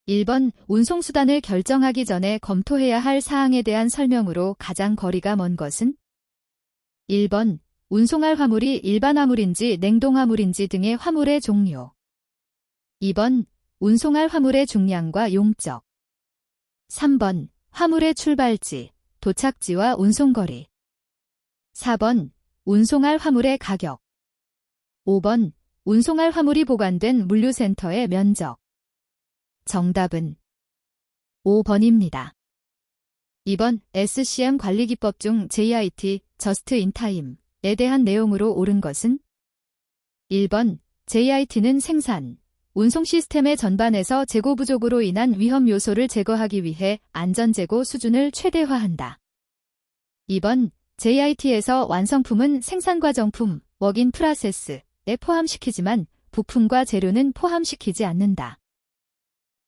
1번 운송수단을 결정하기 전에 검토해야 할 사항에 대한 설명으로 가장 거리가 먼 것은? 1번 운송할 화물이 일반 화물인지 냉동 화물인지 등의 화물의 종류. 2번 운송할 화물의 중량과 용적. 3번 화물의 출발지, 도착지와 운송거리. 4번 운송할 화물의 가격. 5번 운송할 화물이 보관된 물류센터의 면적. 정답은 5번입니다. 2번 SCM 관리기법 중 JIT, Just in Time에 대한 내용으로 옳은 것은? 1번 JIT는 생산, 운송 시스템의 전반에서 재고 부족으로 인한 위험 요소를 제거하기 위해 안전재고 수준을 최대화한다. 2번 JIT에서 완성품은 생산과정품, 워크인 프로세스에 포함시키지만 부품과 재료는 포함시키지 않는다.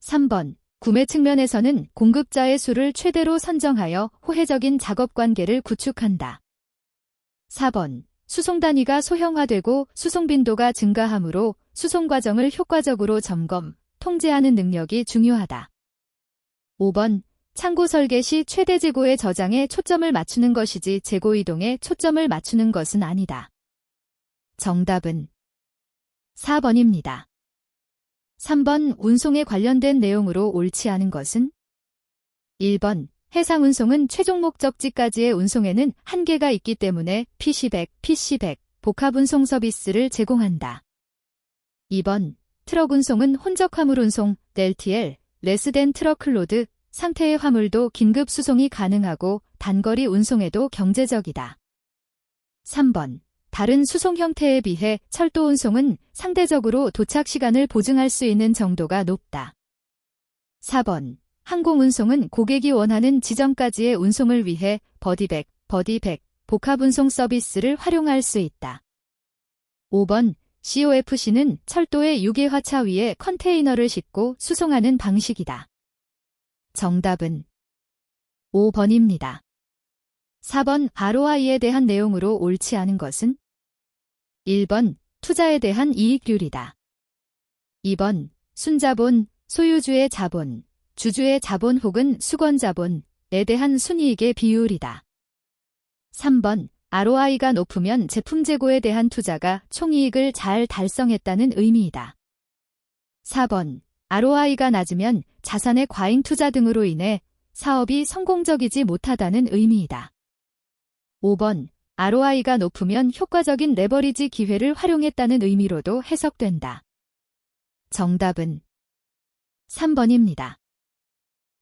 3번 구매 측면에서는 공급자의 수를 최대로 선정하여 호혜적인 작업관계를 구축한다. 4번 수송 단위가 소형화되고 수송 빈도가 증가하므로 수송 과정을 효과적으로 점검, 통제하는 능력이 중요하다. 5번 창고 설계 시 최대 재고의 저장에 초점을 맞추는 것이지 재고 이동에 초점을 맞추는 것은 아니다. 정답은 4번입니다. 3번 운송에 관련된 내용으로 옳지 않은 것은? 1번 해상 운송은 최종 목적지까지의 운송에는 한계가 있기 때문에 PC100 복합 운송 서비스를 제공한다. 2번 트럭 운송은 혼적 화물 운송, LTL, 레스된 트럭클로드 상태의 화물도 긴급 수송이 가능하고 단거리 운송에도 경제적이다. 3번 다른 수송 형태에 비해 철도 운송은 상대적으로 도착 시간을 보증할 수 있는 정도가 높다. 4번 항공 운송은 고객이 원하는 지점까지의 운송을 위해 버디백, 복합 운송 서비스를 활용할 수 있다. 5번 COFC는 철도의 유계화차 위에 컨테이너를 싣고 수송하는 방식이다. 정답은 5번입니다. 4번 ROI에 대한 내용으로 옳지 않은 것은? 1번 투자에 대한 이익률이다. 2번 순자본, 소유주의 자본, 주주의 자본 혹은 수권 자본에 대한 순이익의 비율이다. 3번 ROI가 높으면 제품 재고에 대한 투자가 총이익을 잘 달성했다는 의미이다. 4번 ROI가 낮으면 자산의 과잉 투자 등으로 인해 사업이 성공적이지 못하다는 의미이다. 5번 ROI가 높으면 효과적인 레버리지 기회를 활용했다는 의미로도 해석된다. 정답은 3번입니다.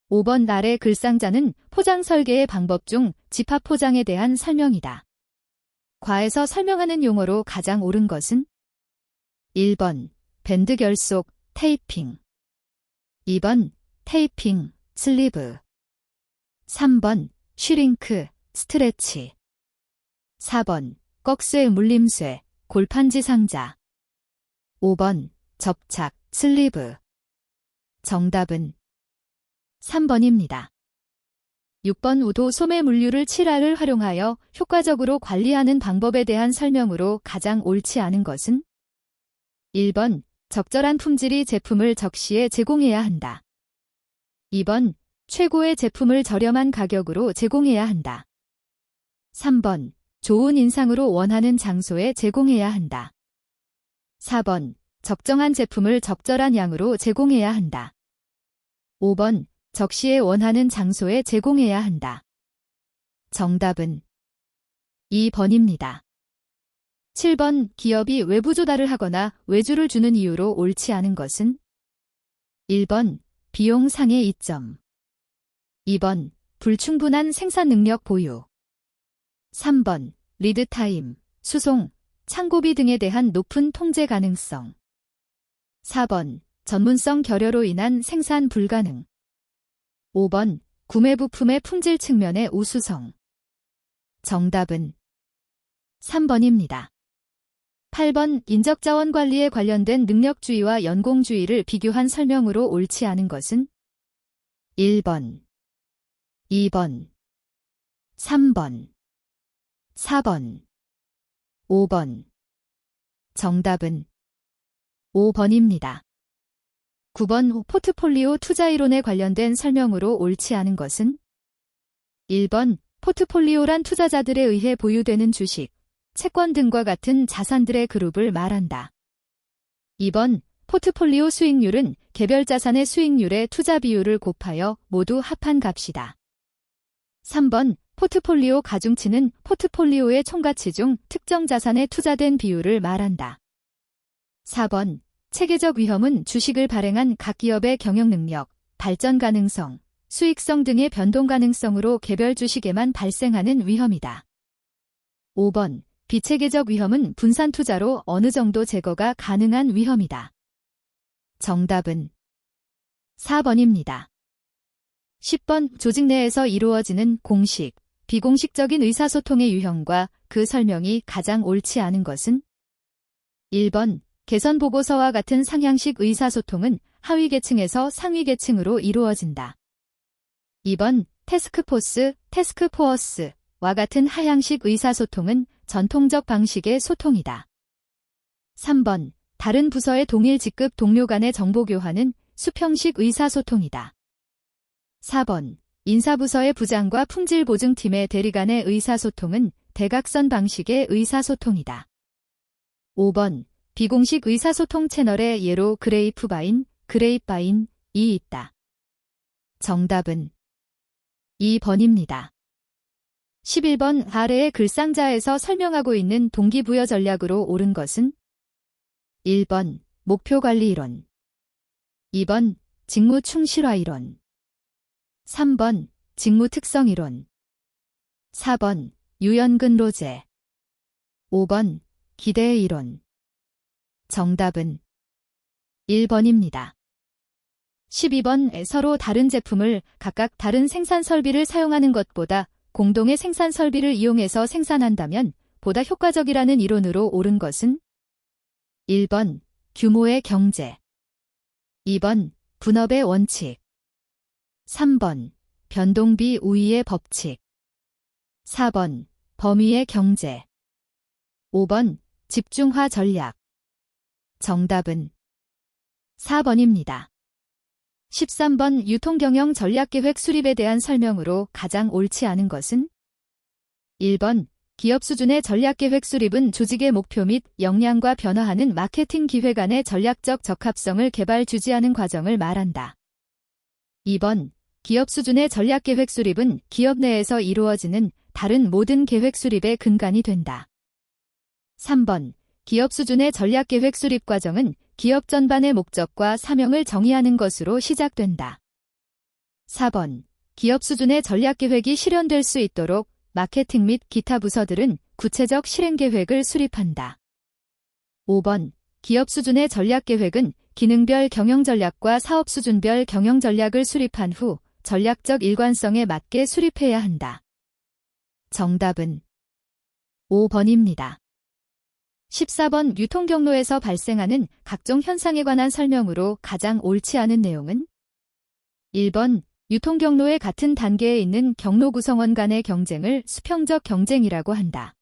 5번 아래 글상자는 포장 설계의 방법 중 집합 포장에 대한 설명이다. 과에서 설명하는 용어로 가장 옳은 것은? 1번 밴드 결속, 테이핑. 2번 테이핑, 슬리브. 3번 슈링크, 스트레치. 4번 꺽쇠 물림쇠, 골판지 상자. 5번 접착, 슬리브. 정답은 3번입니다. 6번 우도 소매 물류를 7R을 활용하여 효과적으로 관리하는 방법에 대한 설명으로 가장 옳지 않은 것은? 1번 적절한 품질의 제품을 적시에 제공해야 한다. 2번 최고의 제품을 저렴한 가격으로 제공해야 한다. 3번 좋은 인상으로 원하는 장소에 제공해야 한다. 4번 적정한 제품을 적절한 양으로 제공해야 한다. 5번 적시에 원하는 장소에 제공해야 한다. 정답은 2번입니다. 7번 기업이 외부 조달을 하거나 외주를 주는 이유로 옳지 않은 것은? 1번 비용상의 이점. 2번 불충분한 생산 능력 보유. 3번 리드타임, 수송, 창고비 등에 대한 높은 통제 가능성. 4번 전문성 결여로 인한 생산 불가능. 5번 구매 부품의 품질 측면의 우수성. 정답은 3번입니다. 8번 인적자원 관리에 관련된 능력주의와 연공주의를 비교한 설명으로 옳지 않은 것은? 1번, 2번, 3번, 4번, 5번. 정답은 5번입니다. 9번 포트폴리오 투자 이론에 관련된 설명으로 옳지 않은 것은 1번 포트폴리오란 투자자들에 의해 보유되는 주식, 채권 등과 같은 자산들의 그룹을 말한다. 2번 포트폴리오 수익률은 개별 자산의 수익률의 투자 비율을 곱하여 모두 합한 값이다. 3번 포트폴리오 가중치는 포트폴리오의 총가치 중 특정 자산에 투자된 비율을 말한다. 4번 체계적 위험은 주식을 발행한 각 기업의 경영 능력, 발전 가능성, 수익성 등의 변동 가능성으로 개별 주식에만 발생하는 위험이다. 5번 비체계적 위험은 분산 투자로 어느 정도 제거가 가능한 위험이다. 정답은 4번입니다. 10번 조직 내에서 이루어지는 공식, 비공식적인 의사소통의 유형과 그 설명이 가장 옳지 않은 것은 1번 개선 보고서와 같은 상향식 의사소통은 하위 계층에서 상위 계층으로 이루어진다. 2번 태스크포스, 태스크포어스와 같은 하향식 의사소통은 전통적 방식의 소통이다. 3번 다른 부서의 동일 직급 동료 간의 정보 교환은 수평식 의사소통이다. 4번 인사부서의 부장과 품질보증팀의 대리 간의 의사소통은 대각선 방식의 의사소통이다. 5번 비공식 의사소통 채널의 예로 그레이프바인, 그레이프바인이 있다. 정답은 2번입니다. 11번 아래의 글상자에서 설명하고 있는 동기부여 전략으로 옳은 것은 1번 목표관리 이론, 2번 직무 충실화 이론, 3번 직무 특성 이론, 4번 유연근로제, 5번 기대의 이론. 정답은 1번입니다. 12번 서로 다른 제품을 각각 다른 생산 설비를 사용하는 것보다 공동의 생산 설비를 이용해서 생산한다면 보다 효과적이라는 이론으로 옳은 것은 1번 규모의 경제, 2번 분업의 원칙, 3번 변동비 우위의 법칙, 4번 범위의 경제, 5번 집중화 전략. 정답은 4번입니다. 13번 유통경영 전략계획 수립에 대한 설명으로 가장 옳지 않은 것은 1번 기업 수준의 전략계획 수립은 조직의 목표 및 역량과 변화하는 마케팅 기회 간의 전략적 적합성을 개발 주지하는 과정을 말한다. 2번 기업 수준의 전략계획 수립은 기업 내에서 이루어지는 다른 모든 계획 수립의 근간이 된다. 3번 기업 수준의 전략계획 수립 과정은 기업 전반의 목적과 사명을 정의하는 것으로 시작된다. 4번 기업 수준의 전략계획이 실현될 수 있도록 마케팅 및 기타 부서들은 구체적 실행계획을 수립한다. 5번 기업 수준의 전략계획은 기능별 경영전략과 사업수준별 경영전략을 수립한 후 전략적 일관성에 맞게 수립해야 한다. 정답은 5번입니다. 14번 유통경로에서 발생하는 각종 현상에 관한 설명으로 가장 옳지 않은 내용은 1번 유통경로의 같은 단계에 있는 경로 구성원 간의 경쟁을 수평적 경쟁이라고 한다.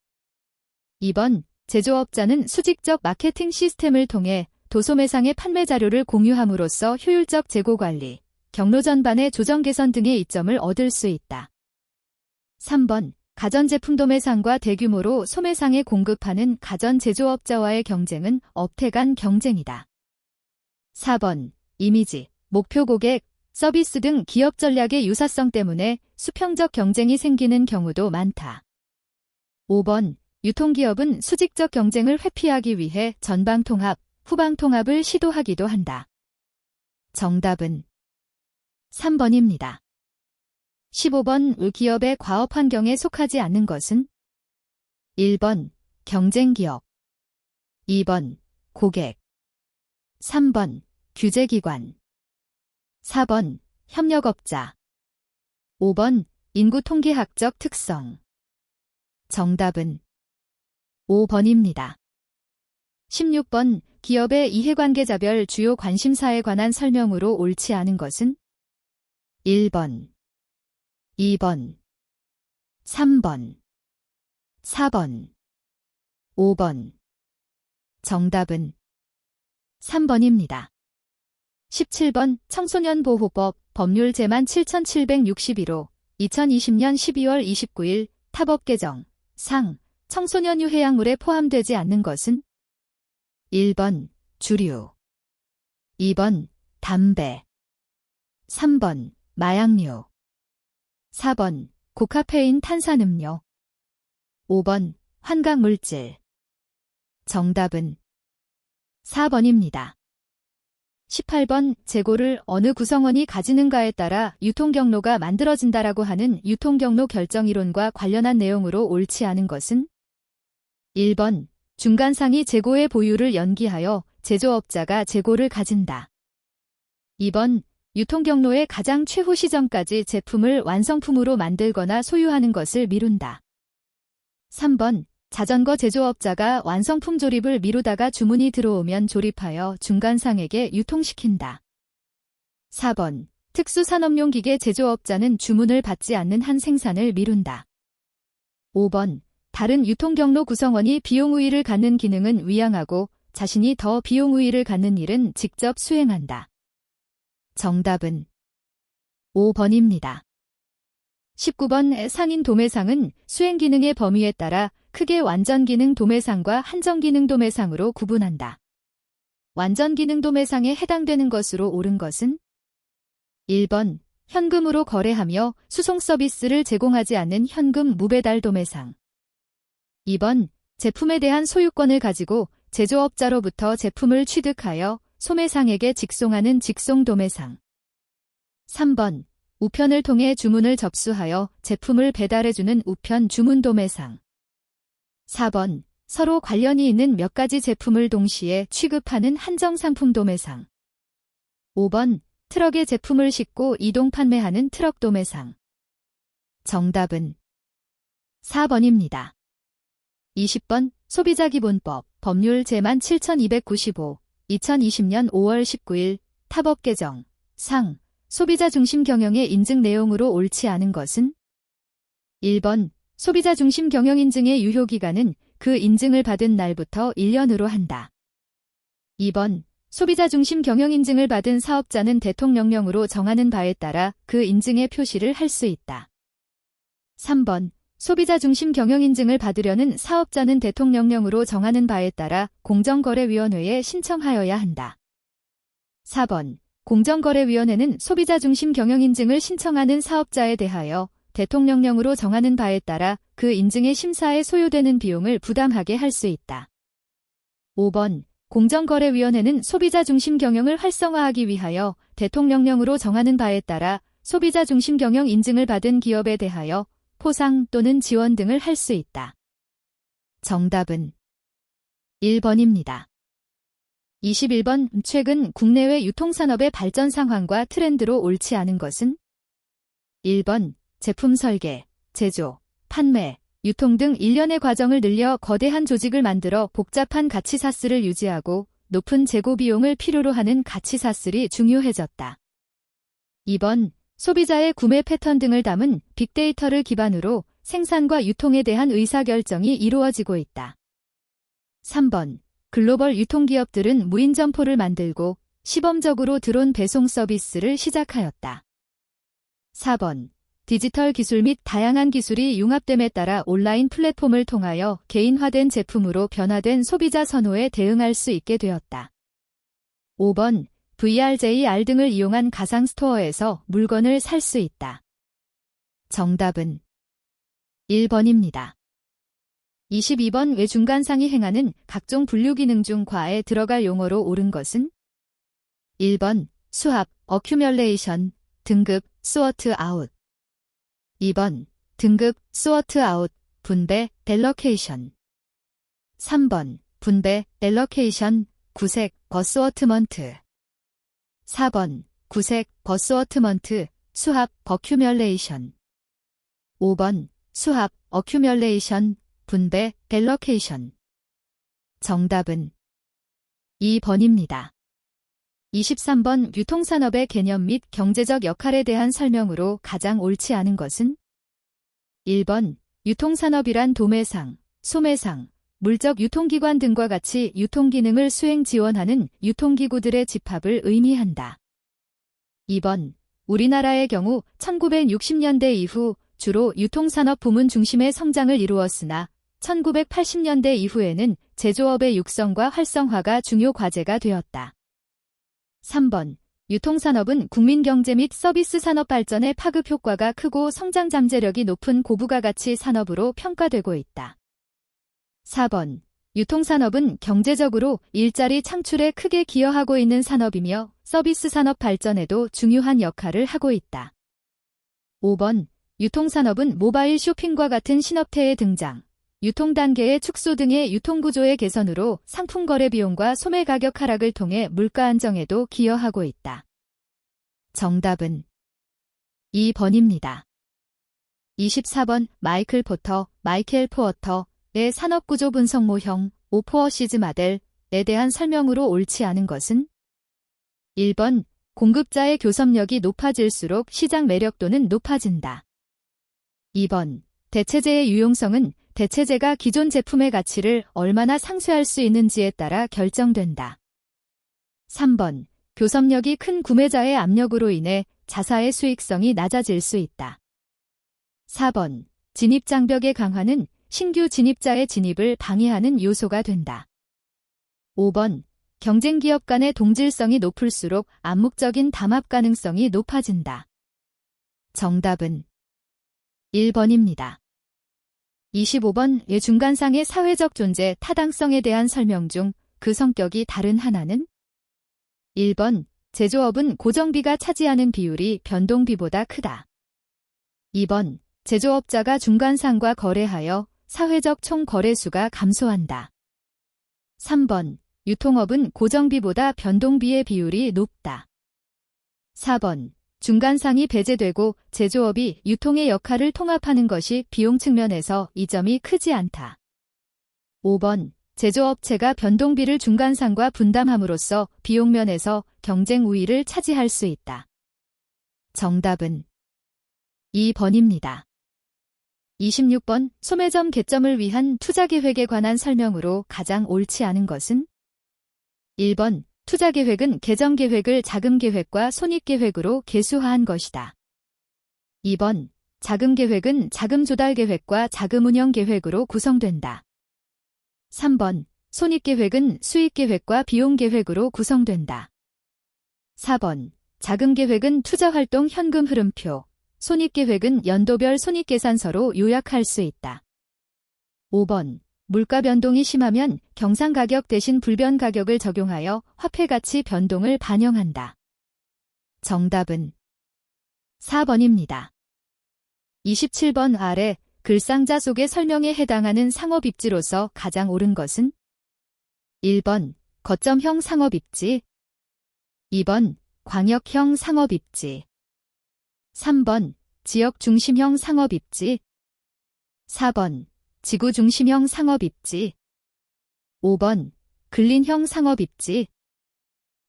2번 제조업자는 수직적 마케팅 시스템을 통해 도소매상의 판매 자료를 공유함으로써 효율적 재고관리, 경로 전반의 조정 개선 등의 이점을 얻을 수 있다. 3번 가전제품 도매상과 대규모로 소매상에 공급하는 가전제조업자와의 경쟁은 업태 간 경쟁이다. 4번 이미지, 목표 고객, 서비스 등 기업 전략의 유사성 때문에 수평적 경쟁이 생기는 경우도 많다. 5번 유통기업은 수직적 경쟁을 회피하기 위해 전방통합, 후방통합을 시도하기도 한다. 정답은 3번입니다. 15번 기업의 과업 환경에 속하지 않는 것은 1번 경쟁기업, 2번 고객, 3번 규제기관, 4번 협력업자, 5번 인구통계학적 특성. 정답은 5번입니다. 16번 기업의 이해관계자별 주요 관심사에 관한 설명으로 옳지 않은 것은 1번, 2번, 3번, 4번, 5번. 정답은 3번입니다. 17번 청소년보호법 법률 제만 7761호 2020년 12월 29일 타법 개정 상 청소년 유해약물에 포함되지 않는 것은 1번 주류 2번 담배 3번 마약류 4번 고카페인 탄산음료 5번 환각물질 정답은 4번입니다. 18번 재고를 어느 구성원이 가지는가에 따라 유통경로가 만들어진다라고 하는 유통경로 결정이론과 관련한 내용으로 옳지 않은 것은 1번 중간상이 재고의 보유를 연기하여 제조업자가 재고를 가진다. 2번 유통경로의 가장 최후 시점까지 제품을 완성품으로 만들거나 소유하는 것을 미룬다. 3번 자전거 제조업자가 완성품 조립을 미루다가 주문이 들어오면 조립하여 중간상에게 유통시킨다. 4번 특수산업용 기계 제조업자는 주문을 받지 않는 한 생산을 미룬다. 5번 다른 유통경로 구성원이 비용우위를 갖는 기능은 위양하고 자신이 더 비용우위를 갖는 일은 직접 수행한다. 정답은 5번입니다. 19번 상인 도매상은 수행기능의 범위에 따라 크게 완전기능 도매상과 한정기능 도매상으로 구분한다. 완전기능 도매상에 해당되는 것으로 옳은 것은 1번 현금으로 거래하며 수송 서비스를 제공하지 않는 현금 무배달 도매상 2번 제품에 대한 소유권을 가지고 제조업자로부터 제품을 취득하여 소매상에게 직송하는 직송 도매상 3번 우편을 통해 주문을 접수하여 제품을 배달해주는 우편 주문 도매상 4번 서로 관련이 있는 몇 가지 제품을 동시에 취급하는 한정상품 도매상 5번 트럭에 제품을 싣고 이동 판매하는 트럭 도매상 정답은 4번입니다. 20번 소비자기본법 법률 제만 7295 2020년 5월 19일 타법 개정 상 소비자 중심 경영의 인증 내용으로 옳지 않은 것은 1번 소비자 중심 경영 인증의 유효기간은 그 인증을 받은 날부터 1년으로 한다. 2번 소비자 중심 경영 인증을 받은 사업자는 대통령령으로 정하는 바에 따라 그 인증의 표시를 할 수 있다. 3번 소비자 중심 경영 인증을 받으려는 사업자는 대통령령으로 정하는 바에 따라 공정거래위원회에 신청하여야 한다. 4번 공정거래위원회는 소비자 중심 경영 인증을 신청하는 사업자에 대하여 대통령령으로 정하는 바에 따라 그 인증의 심사에 소요되는 비용을 부담하게 할 수 있다. 5번 공정거래위원회는 소비자 중심 경영을 활성화하기 위하여 대통령령으로 정하는 바에 따라 소비자 중심 경영 인증을 받은 기업에 대하여 포상 또는 지원 등을 할 수 있다. 정답은 1번입니다. 21번 최근 국내외 유통산업의 발전 상황과 트렌드로 옳지 않은 것은 1번 제품 설계, 제조, 판매, 유통 등 일련의 과정을 늘려 거대한 조직을 만들어 복잡한 가치사슬을 유지하고 높은 재고 비용을 필요로 하는 가치사슬이 중요해졌다. 2번 소비자의 구매 패턴 등을 담은 빅데이터를 기반으로 생산과 유통에 대한 의사결정이 이루어지고 있다. 3번 글로벌 유통기업들은 무인 점포를 만들고 시범적으로 드론 배송 서비스를 시작하였다. 4번 디지털 기술 및 다양한 기술이 융합됨에 따라 온라인 플랫폼을 통하여 개인화된 제품으로 변화된 소비자 선호에 대응할 수 있게 되었다. 5번 VRJR 등을 이용한 가상 스토어에서 물건을 살 수 있다. 정답은 1번입니다. 22번 외 중간상이 행하는 각종 분류 기능 중 과에 들어갈 용어로 옳은 것은 1번 수합, 어큐뮬레이션, 등급, 소어트 아웃 2번 등급, 소어트 아웃, 분배, 델러케이션 3번 분배, 델러케이션, 구색, 버스워트먼트 4번 구색, 버스워트먼트, 수합, 버큐뮬레이션 5번 수합, 어큐뮬레이션, 분배, 델러케이션 정답은 2번입니다. 23번 유통산업의 개념 및 경제적 역할에 대한 설명으로 가장 옳지 않은 것은 1번 유통산업이란 도매상, 소매상, 물적 유통기관 등과 같이 유통기능을 수행 지원하는 유통기구들의 집합을 의미한다. 2번. 우리나라의 경우 1960년대 이후 주로 유통산업 부문 중심의 성장을 이루었으나 1980년대 이후에는 제조업의 육성과 활성화가 중요 과제가 되었다. 3번. 유통산업은 국민경제 및 서비스 산업 발전에 파급 효과가 크고 성장 잠재력이 높은 고부가가치 산업으로 평가되고 있다. 4번. 유통산업은 경제적으로 일자리 창출에 크게 기여하고 있는 산업이며 서비스 산업 발전에도 중요한 역할을 하고 있다. 5번. 유통산업은 모바일 쇼핑과 같은 신업태의 등장, 유통단계의 축소 등의 유통구조의 개선으로 상품 거래 비용과 소매 가격 하락을 통해 물가 안정에도 기여하고 있다. 정답은 2번입니다. 24번. 마이클 포터, 마이켈 포어터의 산업구조 분석 모형, 오포어시즈 모델에 대한 설명으로 옳지 않은 것은? 1번. 공급자의 교섭력이 높아질수록 시장 매력도는 높아진다. 2번. 대체재의 유용성은 대체재가 기존 제품의 가치를 얼마나 상쇄할 수 있는지에 따라 결정된다. 3번. 교섭력이 큰 구매자의 압력으로 인해 자사의 수익성이 낮아질 수 있다. 4번. 진입장벽의 강화는 신규 진입자의 진입을 방해하는 요소가 된다. 5번. 경쟁 기업 간의 동질성이 높을수록 암묵적인 담합 가능성이 높아진다. 정답은 1번입니다. 25번. 중간상의 사회적 존재 타당성에 대한 설명 중 그 성격이 다른 하나는? 1번. 제조업은 고정비가 차지하는 비율이 변동비보다 크다. 2번. 제조업자가 중간상과 거래하여 사회적 총 거래수가 감소한다. 3번. 유통업은 고정비보다 변동비의 비율이 높다. 4번. 중간상이 배제되고 제조업이 유통의 역할을 통합하는 것이 비용 측면에서 이점이 크지 않다. 5번. 제조업체가 변동비를 중간상과 분담함으로써 비용면에서 경쟁 우위를 차지할 수 있다. 정답은 2번입니다. 26번. 소매점 개점을 위한 투자계획에 관한 설명으로 가장 옳지 않은 것은? 1번. 투자계획은 개점계획을 자금계획과 손익계획으로 계수화한 것이다. 2번. 자금계획은 자금조달계획과 자금운영계획으로 구성된다. 3번. 손익계획은 수익계획과 비용계획으로 구성된다. 4번. 자금계획은 투자활동 현금 흐름표, 손익계획은 연도별 손익계산서로 요약할 수 있다. 5번. 물가 변동이 심하면 경상가격 대신 불변가격을 적용하여 화폐가치 변동을 반영한다. 정답은 4번입니다. 27번 아래 글상자 속의 설명에 해당하는 상업입지로서 가장 옳은 것은? 1번. 거점형 상업입지, 2번. 광역형 상업입지, 3번. 지역중심형 상업입지, 4번. 지구중심형 상업입지, 5번. 근린형 상업입지.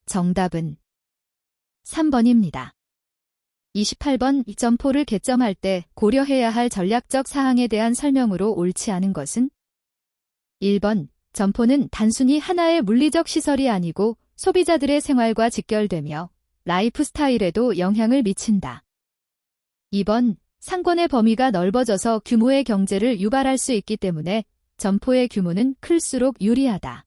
정답은 3번입니다. 28번. 점포를 개점할 때 고려해야 할 전략적 사항에 대한 설명으로 옳지 않은 것은? 1번. 점포는 단순히 하나의 물리적 시설이 아니고 소비자들의 생활과 직결되며 라이프 스타일에도 영향을 미친다. 2번. 상권의 범위가 넓어져서 규모의 경제를 유발할 수 있기 때문에 점포의 규모는 클수록 유리하다.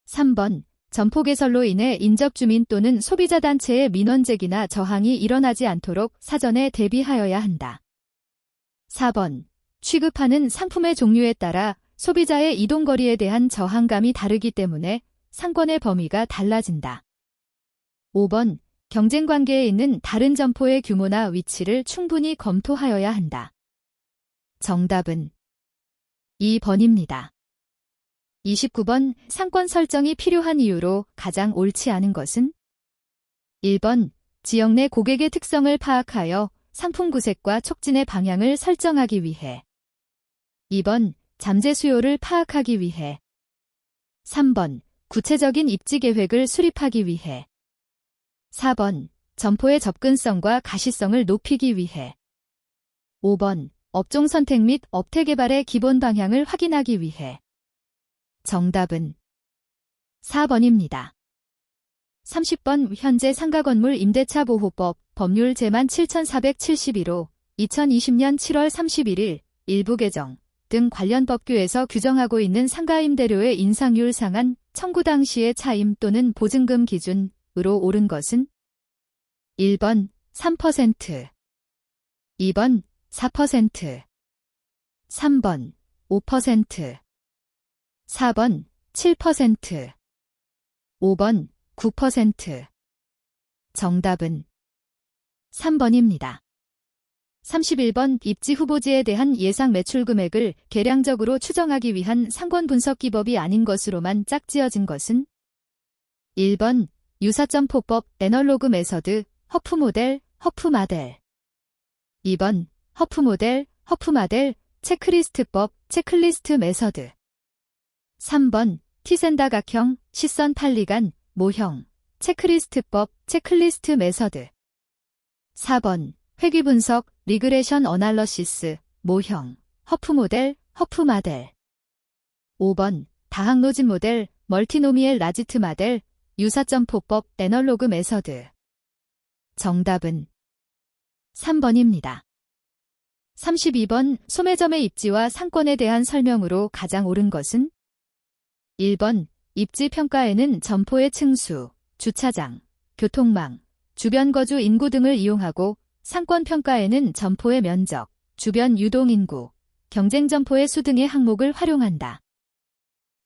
3번. 점포 개설로 인해 인접주민 또는 소비자 단체의 민원제기나 저항이 일어나지 않도록 사전에 대비하여야 한다. 4번. 취급하는 상품의 종류에 따라 소비자의 이동거리에 대한 저항감이 다르기 때문에 상권의 범위가 달라진다. 5번. 경쟁관계에 있는 다른 점포의 규모나 위치를 충분히 검토하여야 한다. 정답은 2번입니다. 29번. 상권 설정이 필요한 이유로 가장 옳지 않은 것은? 1번. 지역 내 고객의 특성을 파악하여 상품 구색과 촉진의 방향을 설정하기 위해. 2번. 잠재 수요를 파악하기 위해. 3번. 구체적인 입지 계획을 수립하기 위해. 4번. 점포의 접근성과 가시성을 높이기 위해. 5번. 업종 선택 및 업태 개발의 기본 방향을 확인하기 위해. 정답은 4번입니다. 30번 현재 상가건물 임대차 보호법 법률 제만 7471호 2020년 7월 31일 일부 개정 등 관련 법규에서 규정하고 있는 상가임대료의 인상률 상한 청구 당시의 차임 또는 보증금 기준으로 옳은 것은 1번 3%, 2번 4%, 3번 5%, 4번 7%, 5번 9%. 정답은 3번입니다. 31번 입지 후보지에 대한 예상 매출 금액을 계량적으로 추정하기 위한 상권 분석 기법이 아닌 것으로만 짝지어진 것은 1번 유사점포법 애널로그 메서드 허프모델 허프마델 2번 허프모델 허프마델 체크리스트법 체크리스트 메서드 3번 티센다각형 시선 판리간 모형 체크리스트법 체크리스트 메서드 4번 회귀분석 리그레션 어날러시스 모형 허프모델 허프마델 5번 다항로진 모델 멀티노미엘 라지트 마델 유사점포법 애널로그 메서드. 정답은 3번입니다. 32번 소매점의 입지와 상권에 대한 설명으로 가장 옳은 것은 1번 입지 평가에는 점포의 층수, 주차장, 교통망, 주변 거주 인구 등을 이용하고 상권 평가에는 점포의 면적, 주변 유동 인구, 경쟁 점포의 수 등의 항목을 활용한다.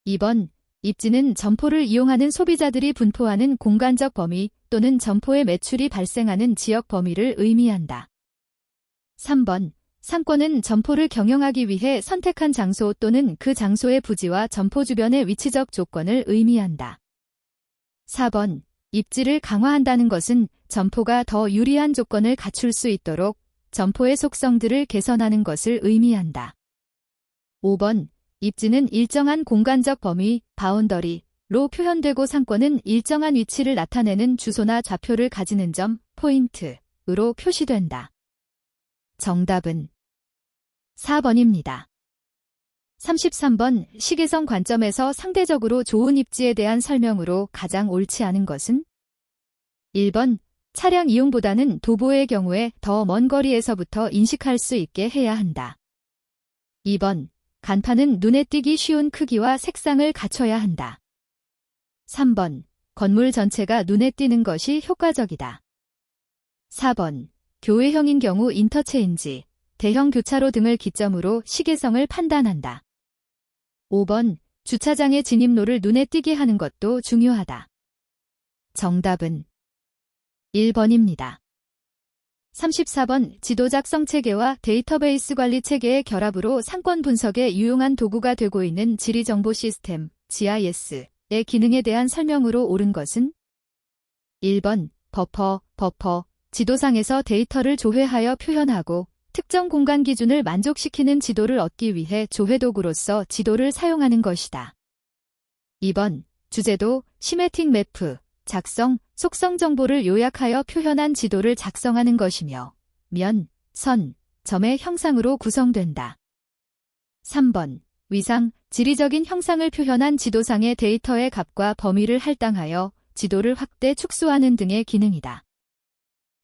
2번 입지는 점포를 이용하는 소비자들이 분포하는 공간적 범위 또는 점포의 매출이 발생하는 지역 범위를 의미한다. 3번 상권은 점포를 경영하기 위해 선택한 장소 또는 그 장소의 부지와 점포 주변의 위치적 조건을 의미한다. 4번 입지를 강화한다는 것은 점포가 더 유리한 조건을 갖출 수 있도록 점포의 속성들을 개선하는 것을 의미한다. 5번 입지는 일정한 공간적 범위, 바운더리로 표현되고 상권은 일정한 위치를 나타내는 주소나 좌표를 가지는 점, 포인트로 표시된다. 정답은 4번입니다. 33번 시계성 관점에서 상대적으로 좋은 입지에 대한 설명으로 가장 옳지 않은 것은 1번 차량 이용보다는 도보의 경우에 더 먼 거리에서부터 인식할 수 있게 해야 한다. 2번 간판은 눈에 띄기 쉬운 크기와 색상을 갖춰야 한다. 3번 건물 전체가 눈에 띄는 것이 효과적이다. 4번 교외형인 경우 인터체인지, 대형 교차로 등을 기점으로 시계성을 판단한다. 5번 주차장의 진입로를 눈에 띄게 하는 것도 중요하다. 정답은 1번입니다. 34번 지도 작성 체계와 데이터베이스 관리 체계의 결합으로 상권 분석에 유용한 도구가 되고 있는 지리정보 시스템, GIS의 기능에 대한 설명으로 옳은 것은 1번 버퍼, 지도상에서 데이터를 조회하여 표현하고 특정 공간 기준을 만족시키는 지도를 얻기 위해 조회 도구로서 지도를 사용하는 것이다. 2번 주제도, 시매틱 매프, 작성, 속성 정보를 요약하여 표현한 지도를 작성하는 것이며 면, 선, 점의 형상으로 구성된다. 3번 위상, 지리적인 형상을 표현한 지도상의 데이터의 값과 범위를 할당하여 지도를 확대 축소하는 등의 기능이다.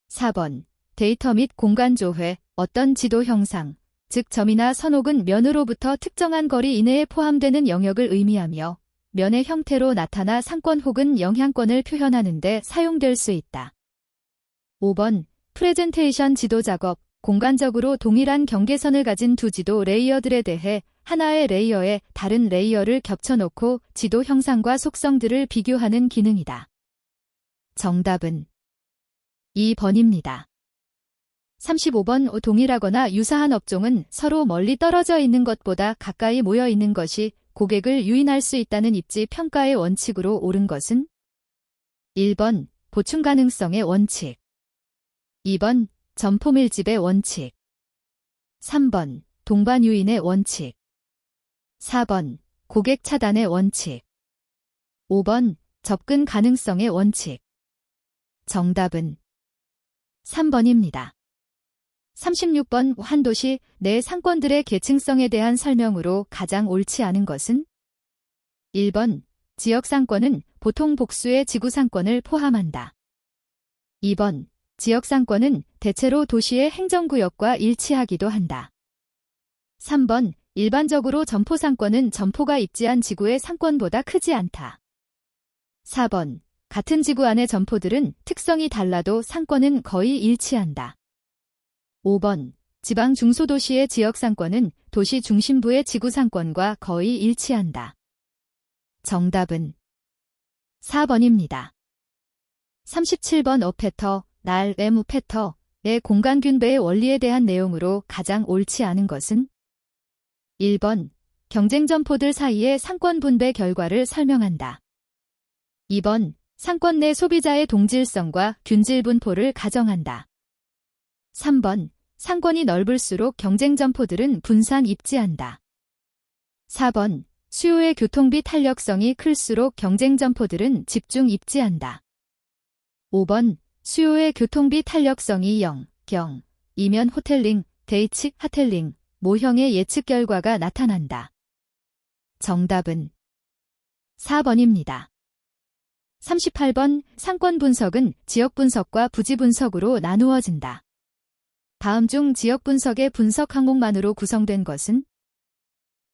4번 데이터 및 공간 조회, 어떤 지도 형상, 즉 점이나 선 혹은 면으로부터 특정한 거리 이내에 포함되는 영역을 의미하며 면의 형태로 나타나 상권 혹은 영향권을 표현하는 데 사용될 수 있다. 5번 프레젠테이션 지도 작업, 공간적으로 동일한 경계선을 가진 두 지도 레이어들에 대해 하나의 레이어에 다른 레이어를 겹쳐놓고 지도 형상과 속성들을 비교하는 기능이다. 정답은 2번입니다. 35번 동일하거나 유사한 업종은 서로 멀리 떨어져 있는 것보다 가까이 모여 있는 것이 고객을 유인할 수 있다는 입지 평가의 원칙으로 옳은 것은 1번 보충 가능성의 원칙, 2번 점포 밀집의 원칙, 3번 동반 유인의 원칙, 4번 고객 차단의 원칙, 5번 접근 가능성의 원칙. 정답은 3번입니다. 36번 한 도시 내 상권들의 계층성에 대한 설명으로 가장 옳지 않은 것은 1번 지역 상권은 보통 복수의 지구상권을 포함한다. 2번, 지역상권은 대체로 도시의 행정구역과 일치하기도 한다. 3번, 일반적으로 점포상권은 점포가 입지한 지구의 상권보다 크지 않다. 4번, 같은 지구 안의 점포들은 특성이 달라도 상권은 거의 일치한다. 5번, 지방 중소도시의 지역상권은 도시 중심부의 지구상권과 거의 일치한다. 정답은 4번입니다. 37번 어패터, 날, 에무패터의 공간균배의 원리에 대한 내용으로 가장 옳지 않은 것은? 1번, 경쟁점포들 사이의 상권 분배 결과를 설명한다. 2번, 상권 내 소비자의 동질성과 균질 분포를 가정한다. 3번, 상권이 넓을수록 경쟁점포들은 분산 입지한다. 4번, 수요의 교통비 탄력성이 클수록 경쟁점포들은 집중 입지한다. 5번, 수요의 교통비 탄력성이 0, 이면 호텔링, 데이츠, 하텔링, 모형의 예측 결과가 나타난다. 정답은 4번입니다. 38번, 상권 분석은 지역 분석과 부지 분석으로 나누어진다. 다음 중 지역 분석의 분석 항목만으로 구성된 것은?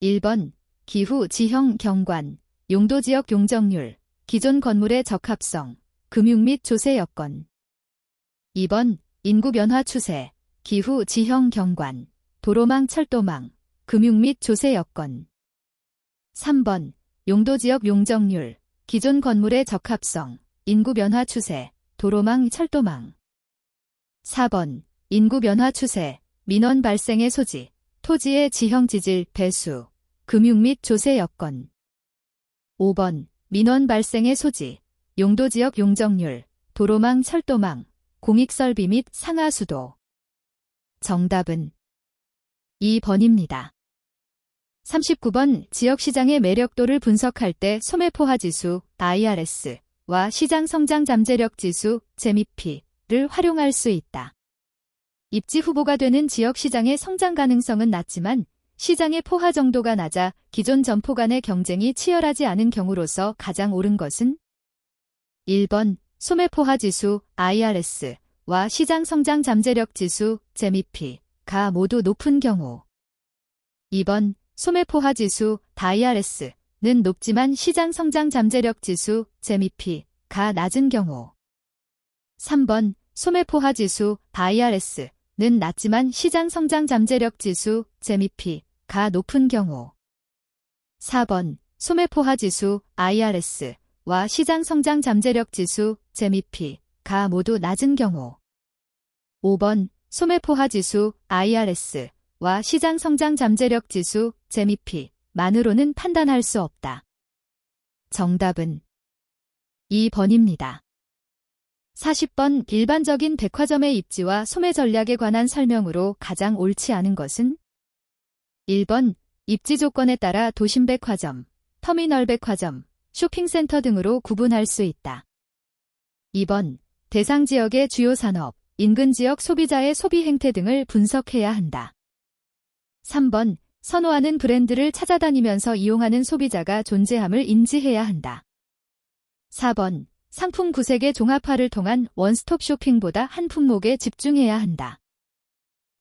1번, 기후, 지형, 경관, 용도 지역 용적률, 기존 건물의 적합성, 금융 및 조세 여건. 2번, 인구 변화 추세, 기후, 지형, 경관, 도로망, 철도망, 금융 및 조세 여건. 3번, 용도 지역 용적률, 기존 건물의 적합성, 인구 변화 추세, 도로망, 철도망. 4번, 인구 변화 추세, 민원 발생의 소지, 토지의 지형 지질, 배수, 금융 및 조세 여건. 5번, 민원 발생의 소지, 용도 지역 용적률, 도로망, 철도망, 공익설비 및 상하수도. 정답은 2번입니다. 39번, 지역시장의 매력도를 분석할 때 소매포화지수, IRS와 시장 성장 잠재력 지수, 재미P를 활용할 수 있다. 입지 후보가 되는 지역시장의 성장 가능성은 낮지만 시장의 포화 정도가 낮아 기존 점포 간의 경쟁이 치열하지 않은 경우로서 가장 옳은 것은? 1번, 소매포화지수, IRS와 시장 성장 잠재력 지수, 재미P가 모두 높은 경우. 2번, 소매포화지수, IRS는 높지만 시장 성장 잠재력 지수, 재미P가 낮은 경우. 3번, 소매포화지수, IRS는 낮지만 시장 성장 잠재력 지수, 재미P가 높은 경우. 4번, 소매포화지수, IRS와 시장 성장 잠재력 지수, 재미P가 모두 낮은 경우. 5번, 소매포화지수, IRS와 시장 성장 잠재력 지수, 재미P만으로는 판단할 수 없다. 정답은 2번입니다. 40번, 일반적인 백화점의 입지와 소매 전략에 관한 설명으로 가장 옳지 않은 것은? 1번, 입지 조건에 따라 도심백화점, 터미널 백화점, 쇼핑센터 등으로 구분할 수 있다. 2번, 대상 지역의 주요 산업, 인근 지역 소비자의 소비 행태 등을 분석해야 한다. 3번, 선호하는 브랜드를 찾아다니면서 이용하는 소비자가 존재함을 인지해야 한다. 4번, 상품 구색의 종합화를 통한 원스톱 쇼핑보다 한 품목에 집중해야 한다.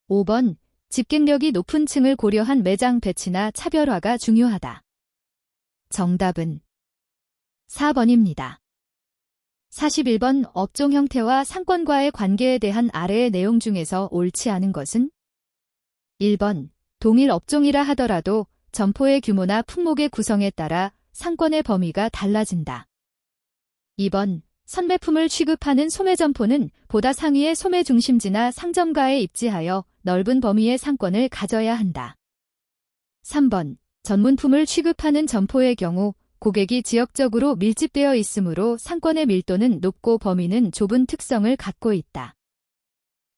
5번, 집객력이 높은 층을 고려한 매장 배치나 차별화가 중요하다. 정답은 4번입니다. 41번, 업종 형태와 상권과의 관계에 대한 아래의 내용 중에서 옳지 않은 것은? 1번, 동일 업종이라 하더라도 점포의 규모나 품목의 구성에 따라 상권의 범위가 달라진다. 2번, 선매품을 취급하는 소매점포는 보다 상위의 소매 중심지나 상점가에 입지하여 넓은 범위의 상권을 가져야 한다. 3번, 전문품을 취급하는 점포의 경우 고객이 지역적으로 밀집되어 있으므로 상권의 밀도는 높고 범위는 좁은 특성을 갖고 있다.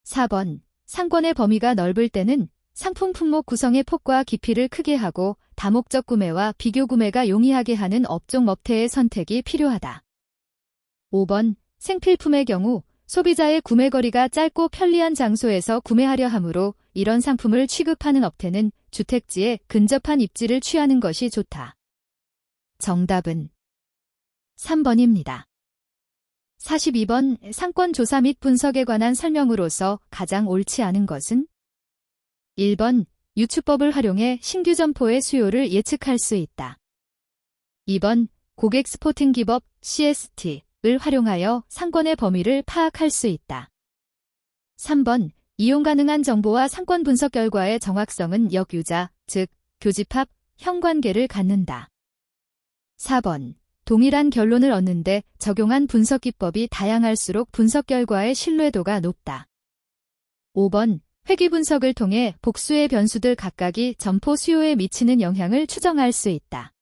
4번, 상권의 범위가 넓을 때는 상품 품목 구성의 폭과 깊이를 크게 하고 다목적 구매와 비교 구매가 용이하게 하는 업종 업태의 선택이 필요하다. 5번, 생필품의 경우 소비자의 구매거리가 짧고 편리한 장소에서 구매하려 하므로 이런 상품을 취급하는 업태는 주택지에 근접한 입지를 취하는 것이 좋다. 정답은 3번입니다. 42번 상권 조사 및 분석에 관한 설명으로서 가장 옳지 않은 것은 1번 유추법을 활용해 신규 점포의 수요를 예측할 수 있다. 2번 고객 스포팅 기법 CST를 활용하여 상권의 범위를 파악할 수 있다. 3번 이용 가능한 정보와 상권 분석 결과의 정확성은 역유자, 즉 교집합, 형관계를 갖는다. 4번 동일한 결론을 얻는데 적용한 분석 기법이 다양할수록 분석 결과의 신뢰도가 높다. 5번 회귀 분석을 통해 복수의 변수들 각각이 점포 수요에 미치는 영향을 추정할 수 있다.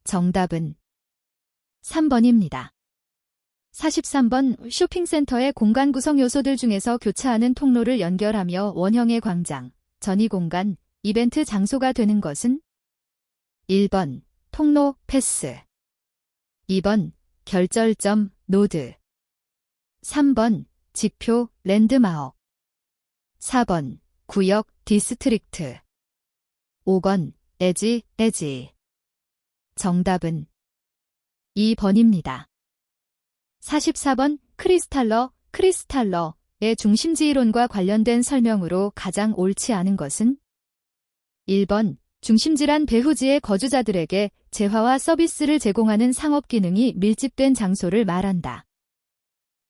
정답은 3번입니다. 43번 쇼핑센터의 공간 구성 요소들 중에서 교차하는 통로를 연결하며 원형의 광장, 전이 공간, 이벤트 장소가 되는 것은 1번 통로, 패스 2번 결절점, 노드 3번 지표, 랜드마크 4번 구역, 디스트릭트 5번 에지. 정답은 2번입니다. 44번 크리스탈러의 중심지 이론과 관련된 설명으로 가장 옳지 않은 것은 1번 중심지란 배후지의 거주자들에게 재화와 서비스를 제공하는 상업 기능이 밀집된 장소를 말한다.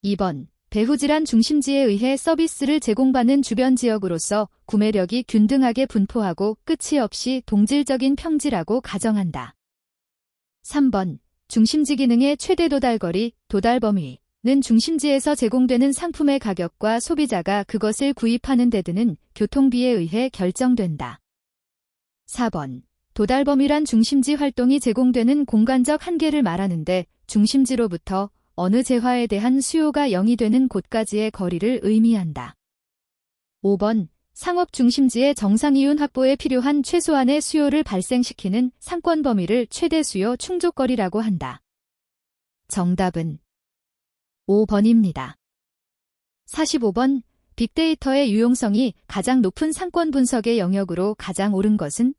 2번 배후지란 중심지에 의해 서비스를 제공받는 주변 지역으로서 구매력이 균등하게 분포하고 끝이 없이 동질적인 평지라고 가정한다. 3번 중심지 기능의 최대 도달거리, 도달범위는 중심지에서 제공되는 상품의 가격과 소비자가 그것을 구입하는 데 드는 교통비에 의해 결정된다. 4번 도달범위란 중심지 활동이 제공되는 공간적 한계를 말하는데 중심지로부터 어느 재화에 대한 수요가 0이 되는 곳까지의 거리를 의미한다. 5번 상업 중심지의 정상이윤 확보에 필요한 최소한의 수요를 발생시키는 상권 범위를 최대 수요 충족거리라고 한다. 정답은 5번입니다. 45번 빅데이터의 유용성이 가장 높은 상권 분석의 영역으로 가장 옳은 것은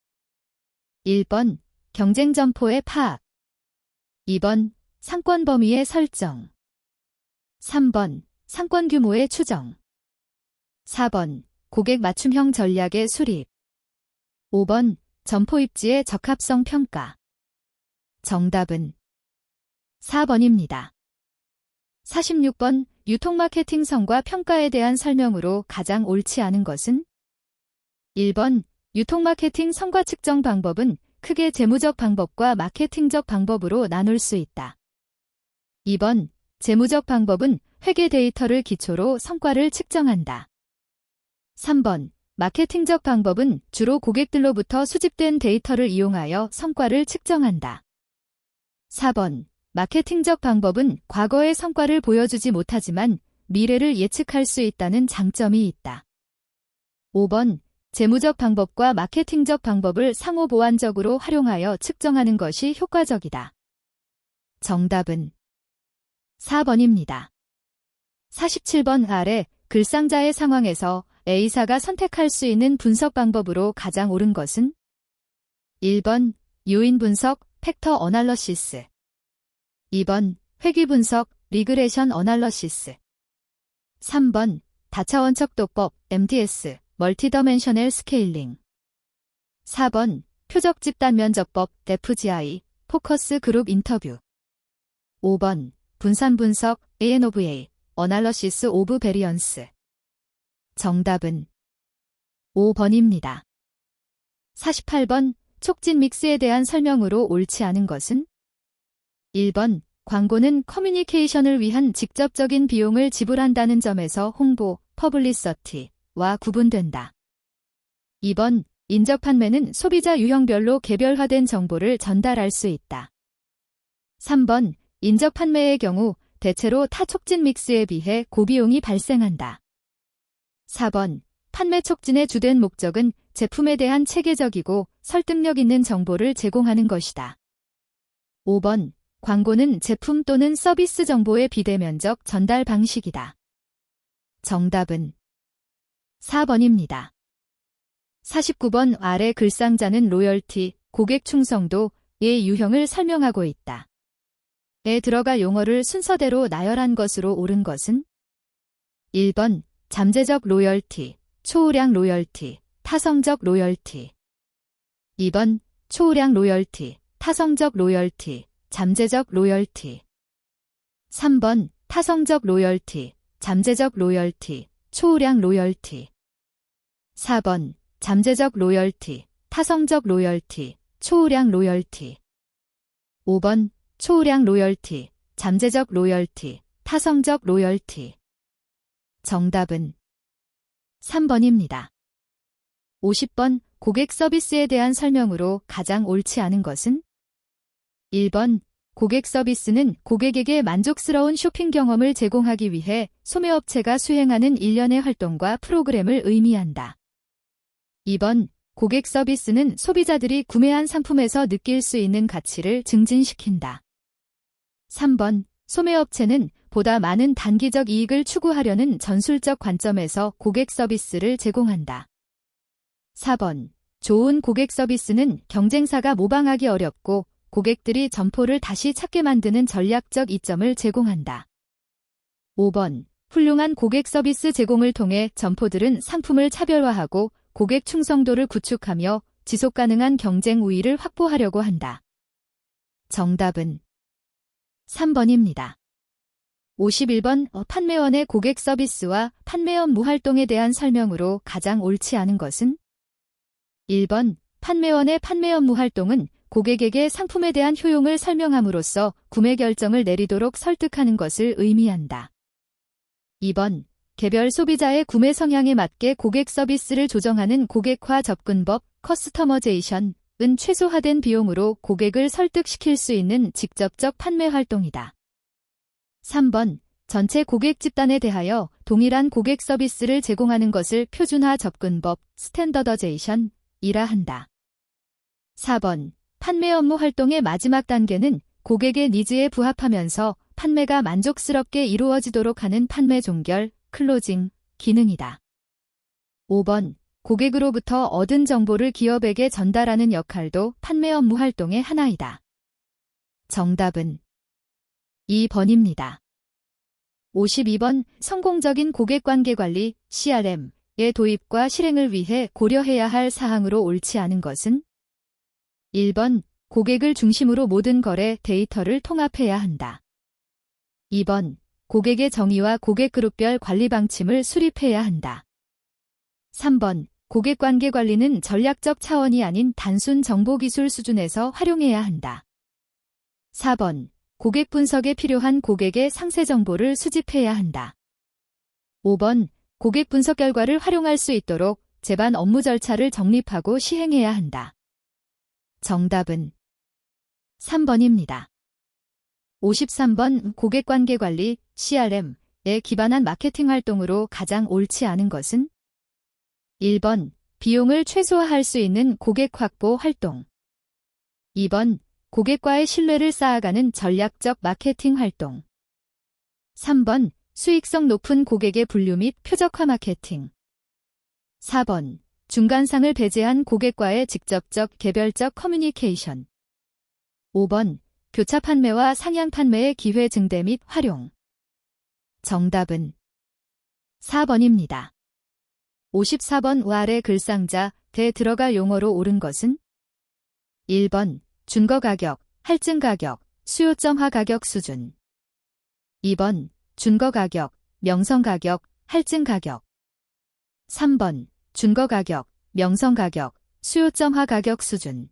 1번 경쟁 점포의 파악 2번 상권 범위의 설정 3번 상권 규모의 추정 4번 고객 맞춤형 전략의 수립 5번 점포 입지의 적합성 평가 정답은 4번입니다. 46번 유통 마케팅성과 평가에 대한 설명으로 가장 옳지 않은 것은 1번 유통 마케팅 성과 측정 방법은 크게 재무적 방법과 마케팅적 방법으로 나눌 수 있다. 2번 재무적 방법은 회계 데이터를 기초로 성과를 측정한다. 3번 마케팅적 방법은 주로 고객들로부터 수집된 데이터를 이용하여 성과를 측정한다. 4번 마케팅적 방법은 과거의 성과를 보여주지 못하지만 미래를 예측할 수 있다는 장점이 있다. 5번 재무적 방법과 마케팅적 방법을 상호 보완적으로 활용하여 측정하는 것이 효과적이다. 정답은 4번입니다. 47번 아래 글상자의 상황에서 A사가 선택할 수 있는 분석 방법으로 가장 옳은 것은 1번 요인 분석, 팩터 어널러시스 2번 회귀 분석, 리그레션 어널러시스 3번 다차원적 도법, MDS, 멀티더멘셔널 스케일링 4번 표적 집단 면적법, DEFGI, 포커스 그룹 인터뷰 5번 분산 분석, ANOVA, 어널러시스 오브 베리언스 정답은 5번입니다. 48번 촉진 믹스에 대한 설명으로 옳지 않은 것은 1번 광고는 커뮤니케이션을 위한 직접적인 비용을 지불한다는 점에서 홍보, 퍼블리서티와 구분된다. 2번 인적 판매는 소비자 유형별로 개별화된 정보를 전달할 수 있다. 3번 인적 판매의 경우 대체로 타 촉진 믹스에 비해 고비용이 발생한다. 4번 판매 촉진의 주된 목적은 제품에 대한 체계적이고 설득력 있는 정보를 제공하는 것이다. 5번 광고는 제품 또는 서비스 정보의 비대면적 전달 방식이다. 정답은 4번입니다. 49번 아래 글상자는 로열티, 고객 충성도의 유형을 설명하고 있다. 들어갈 용어를 순서대로 나열한 것으로 옳은 것은 1번 잠재적 로열티, 초우량 로열티, 타성적 로열티. 2번 초우량 로열티, 타성적 로열티, 잠재적 로열티. 3번 타성적 로열티, 잠재적 로열티, 초우량 로열티. 4번 잠재적 로열티, 타성적 로열티, 초우량 로열티. 5번 초우량 로열티, 잠재적 로열티, 타성적 로열티. 정답은 3번입니다. 50번 고객 서비스에 대한 설명으로 가장 옳지 않은 것은 1번 고객 서비스는 고객에게 만족스러운 쇼핑 경험을 제공하기 위해 소매업체가 수행하는 일련의 활동과 프로그램을 의미한다. 2번 고객 서비스는 소비자들이 구매한 상품에서 느낄 수 있는 가치를 증진시킨다. 3번 소매업체는 보다 많은 단기적 이익을 추구하려는 전술적 관점에서 고객 서비스를 제공한다. 4번 좋은 고객 서비스는 경쟁사가 모방하기 어렵고 고객들이 점포를 다시 찾게 만드는 전략적 이점을 제공한다. 5번 훌륭한 고객 서비스 제공을 통해 점포들은 상품을 차별화하고 고객 충성도를 구축하며 지속가능한 경쟁 우위를 확보하려고 한다. 정답은 3번입니다. 51번 판매원의 고객 서비스와 판매원 무활동에 대한 설명으로 가장 옳지 않은 것은 1번 판매원의 판매원 무활동은 고객에게 상품에 대한 효용을 설명함으로써 구매 결정을 내리도록 설득하는 것을 의미한다. 2번 개별 소비자의 구매 성향에 맞게 고객 서비스를 조정하는 고객화 접근법 커스터머제이션은 최소화된 비용으로 고객을 설득시킬 수 있는 직접적 판매 활동이다. 3번 전체 고객 집단에 대하여 동일한 고객 서비스를 제공하는 것을 표준화 접근법 스탠더더제이션이라 한다. 4번 판매 업무 활동의 마지막 단계는 고객의 니즈에 부합하면서 판매가 만족스럽게 이루어지도록 하는 판매 종결 클로징 기능이다. 5번 고객으로부터 얻은 정보를 기업에게 전달하는 역할도 판매 업무 활동의 하나이다. 정답은 2번입니다. 52번 성공적인 고객관계 관리 CRM의 도입과 실행을 위해 고려해야 할 사항으로 옳지 않은 것은 1번 고객을 중심으로 모든 거래 데이터를 통합해야 한다. 2번 고객의 정의와 고객 그룹별 관리 방침을 수립해야 한다. 3번 고객관계 관리는 전략적 차원이 아닌 단순 정보기술 수준에서 활용해야 한다. 4번 고객 분석에 필요한 고객의 상세 정보를 수집해야 한다. 5번 고객 분석 결과를 활용할 수 있도록 제반 업무 절차를 정립하고 시행해야 한다. 정답은 3번입니다. 53번 고객관계관리 CRM에 기반한 마케팅 활동으로 가장 옳지 않은 것은 1번 비용을 최소화할 수 있는 고객 확보 활동. 2번 고객과의 신뢰를 쌓아가는 전략적 마케팅 활동. 3번 수익성 높은 고객의 분류 및 표적화 마케팅. 4번 중간상을 배제한 고객과의 직접적 개별적 커뮤니케이션. 5번 교차 판매와 상향 판매의 기회 증대 및 활용. 정답은 4번입니다. 54번 아래 글상자에 들어갈 용어로 옳은 것은 1번 준거가격, 할증가격, 수요점화 가격 수준. 2번 준거가격, 명성가격, 할증가격. 3번 준거가격, 명성가격, 수요점화 가격 수준.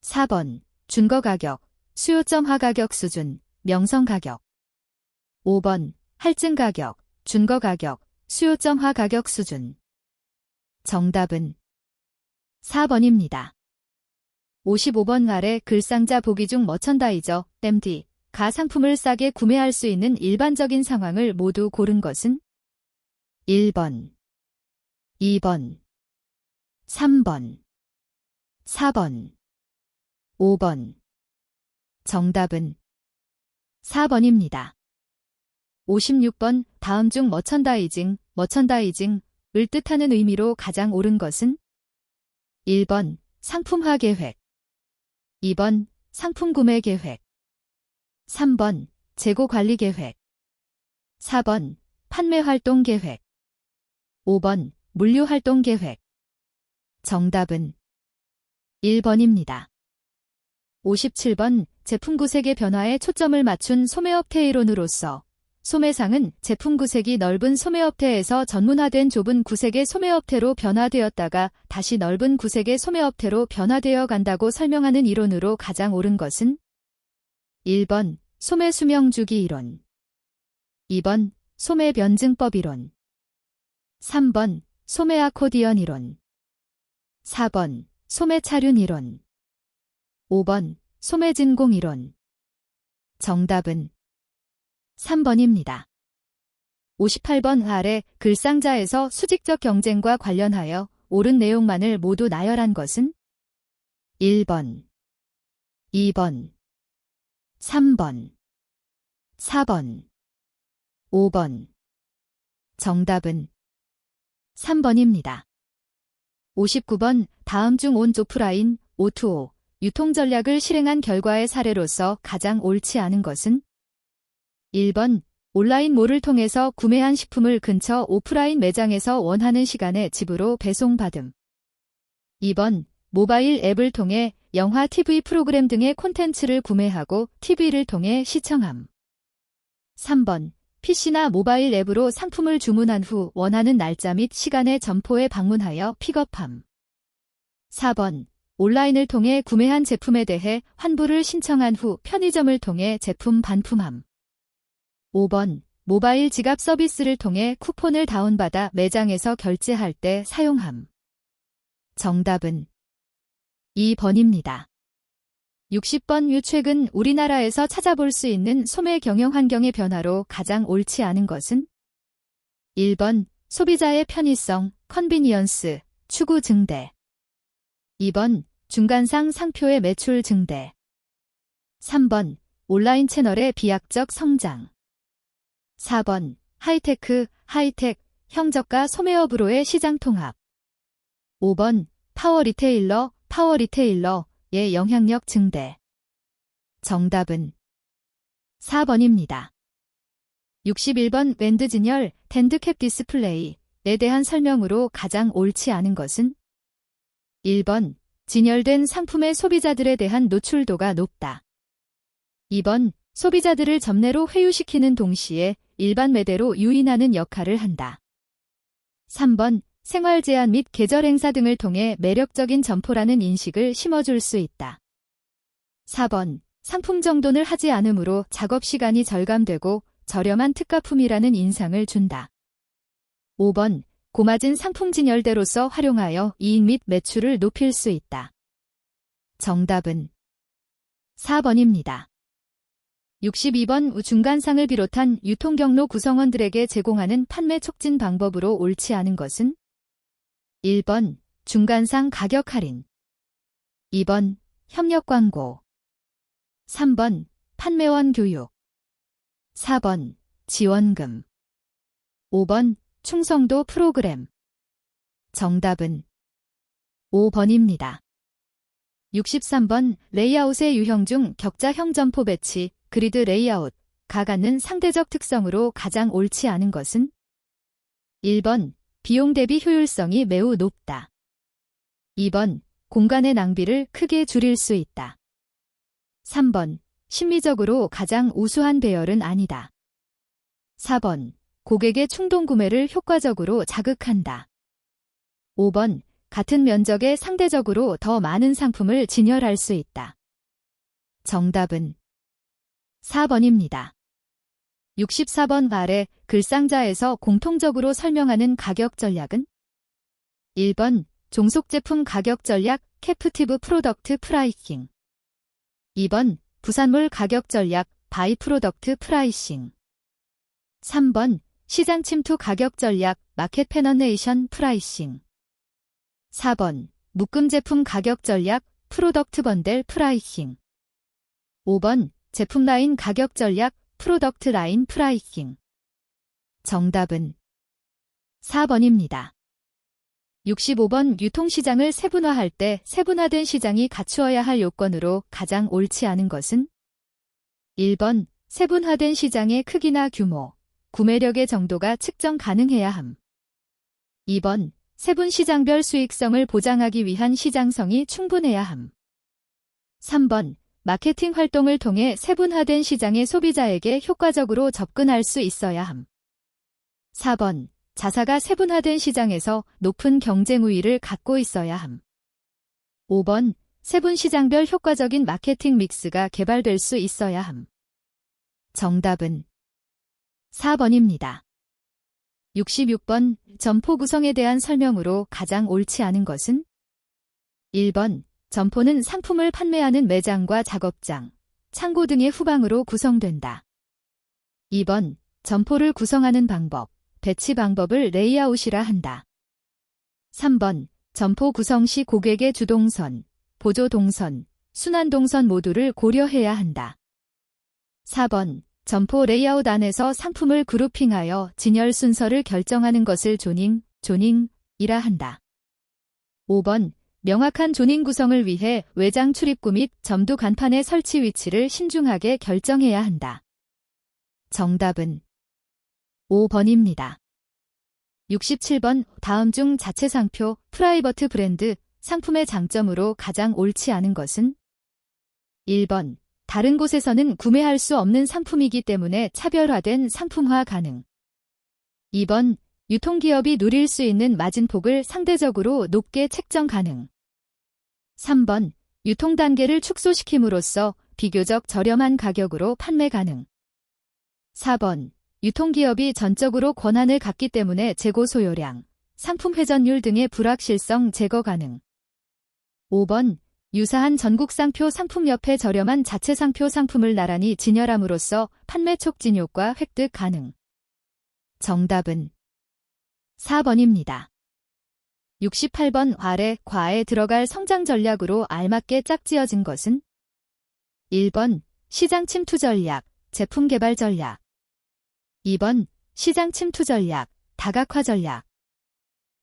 4번 준거가격, 수요점화 가격 수준, 명성가격. 5번 할증가격, 준거가격, 수요점화 가격 수준. 정답은 4번입니다. 55번 아래 글상자 보기 중 머천다이저, MD가 상품을 싸게 구매할 수 있는 일반적인 상황을 모두 고른 것은 1번, 2번, 3번, 4번, 5번. 정답은 4번입니다. 56번 다음 중 머천다이징을 뜻하는 의미로 가장 옳은 것은 1번 상품화 계획, 2번 상품 구매 계획, 3번 재고 관리 계획. 4번 판매 활동 계획. 5번 물류 활동 계획. 정답은 1번입니다. 57번 제품 구색의 변화에 초점을 맞춘 소매업체 이론으로서 소매상은 제품 구색이 넓은 소매업체에서 전문화된 좁은 구색의 소매업체로 변화되었다가 다시 넓은 구색의 소매업체로 변화되어 간다고 설명하는 이론으로 가장 옳은 것은 1번 소매 수명주기 이론, 2번 소매 변증법 이론, 3번 소매 아코디언 이론, 4번 소매 차륜 이론, 5번 소매 진공 이론. 정답은 3번입니다. 58번 아래 글상자에서 수직적 경쟁과 관련하여 옳은 내용만을 모두 나열한 것은 1번, 2번, 3번, 4번, 5번. 정답은 3번입니다. 59번 다음 중 온오프라인 O2O 유통 전략을 실행한 결과의 사례로서 가장 옳지 않은 것은 1번 온라인몰을 통해서 구매한 식품을 근처 오프라인 매장에서 원하는 시간에 집으로 배송받음. 2번 모바일 앱을 통해 영화, TV 프로그램 등의 콘텐츠를 구매하고 TV를 통해 시청함. 3번 PC나 모바일 앱으로 상품을 주문한 후 원하는 날짜 및 시간에 점포에 방문하여 픽업함. 4번 온라인을 통해 구매한 제품에 대해 환불을 신청한 후 편의점을 통해 제품 반품함. 5번 모바일 지갑 서비스를 통해 쿠폰을 다운받아 매장에서 결제할 때 사용함. 정답은 2번입니다. 60번 최근 우리나라에서 찾아볼 수 있는 소매 경영 환경의 변화로 가장 옳지 않은 것은 1번 소비자의 편의성, 컨비니언스, 추구 증대. 2번 중간상 상표의 매출 증대. 3번 온라인 채널의 비약적 성장. 4번 하이테크, 하이텍, 형저가 소매업으로의 시장 통합. 5번 파워 리테일러의 영향력 증대. 정답은 4번입니다. 61번 밴드 진열, 댄드캡 디스플레이에 대한 설명으로 가장 옳지 않은 것은 1번 진열된 상품의 소비자들에 대한 노출도가 높다. 2번 소비자들을 접내로 회유시키는 동시에 일반 매대로 유인하는 역할을 한다. 3번 생활 제한 및 계절 행사 등을 통해 매력적인 점포라는 인식을 심어줄 수 있다. 4번 상품 정돈을 하지 않으므로 작업 시간이 절감되고 저렴한 특가품이라는 인상을 준다. 5번 고마진 상품 진열대로서 활용하여 이익 및 매출을 높일 수 있다. 정답은 4번입니다. 62번 중간상을 비롯한 유통경로 구성원들에게 제공하는 판매 촉진 방법으로 옳지 않은 것은 1번 중간상 가격 할인, 2번 협력 광고, 3번 판매원 교육, 4번 지원금, 5번 충성도 프로그램. 정답은 5번입니다. 63번 레이아웃의 유형 중 격자형 점포 배치, 그리드 레이아웃가 갖는 상대적 특성으로 가장 옳지 않은 것은 1번 비용 대비 효율성이 매우 높다. 2번 공간의 낭비를 크게 줄일 수 있다. 3번 심리적으로 가장 우수한 배열은 아니다. 4번 고객의 충동 구매를 효과적으로 자극한다. 5번 같은 면적에 상대적으로 더 많은 상품을 진열할 수 있다. 정답은 4번입니다. 64번 아래 글상자에서 공통적으로 설명하는 가격 전략은 1번 종속제품 가격 전략 캡티브 프로덕트 프라이싱, 2번 부산물 가격 전략 바이 프로덕트 프라이싱, 3번 시장 침투 가격 전략 마켓 페너네이션 프라이싱, 4번 묶음 제품 가격 전략 프로덕트 번델 프라이싱, 5번 제품 라인 가격 전략 프로덕트 라인 프라이싱. 정답은 4번입니다. 65번 유통시장을 세분화할 때 세분화된 시장이 갖추어야 할 요건으로 가장 옳지 않은 것은 1번 세분화된 시장의 크기나 규모, 구매력의 정도가 측정 가능해야 함. 2번 세분 시장별 수익성을 보장하기 위한 시장성이 충분해야 함. 3번 마케팅 활동을 통해 세분화된 시장의 소비자에게 효과적으로 접근할 수 있어야 함. 4번 자사가 세분화된 시장에서 높은 경쟁 우위를 갖고 있어야 함. 5번 세분 시장별 효과적인 마케팅 믹스가 개발될 수 있어야 함. 정답은 4번입니다. 66번 점포 구성에 대한 설명으로 가장 옳지 않은 것은? 1번 점포는 상품을 판매하는 매장과 작업장, 창고 등의 후방으로 구성된다. 2번 점포를 구성하는 방법, 배치 방법을 레이아웃이라 한다. 3번 점포 구성 시 고객의 주동선, 보조동선, 순환동선 모두를 고려해야 한다. 4번 점포 레이아웃 안에서 상품을 그룹핑하여 진열 순서를 결정하는 것을 조닝이라 한다. 5번 명확한 조닝 구성을 위해 외장 출입구 및 점두 간판의 설치 위치를 신중하게 결정해야 한다. 정답은 5번입니다. 67번 다음 중 자체 상표, 프라이버트 브랜드, 상품의 장점으로 가장 옳지 않은 것은? 1번 다른 곳에서는 구매할 수 없는 상품이기 때문에 차별화된 상품화 가능. 2번 유통기업이 누릴 수 있는 마진폭을 상대적으로 높게 책정 가능. 3번 유통 단계를 축소시킴으로써 비교적 저렴한 가격으로 판매 가능. 4번 유통기업이 전적으로 권한을 갖기 때문에 재고 소요량, 상품 회전율 등의 불확실성 제거 가능. 5번 유사한 전국상표 상품 옆에 저렴한 자체상표 상품을 나란히 진열함으로써 판매 촉진 효과 획득 가능. 정답은 4번입니다. 68번 아래 과에 들어갈 성장 전략으로 알맞게 짝지어진 것은? 1번 시장 침투 전략, 제품 개발 전략. 2번 시장 침투 전략, 다각화 전략.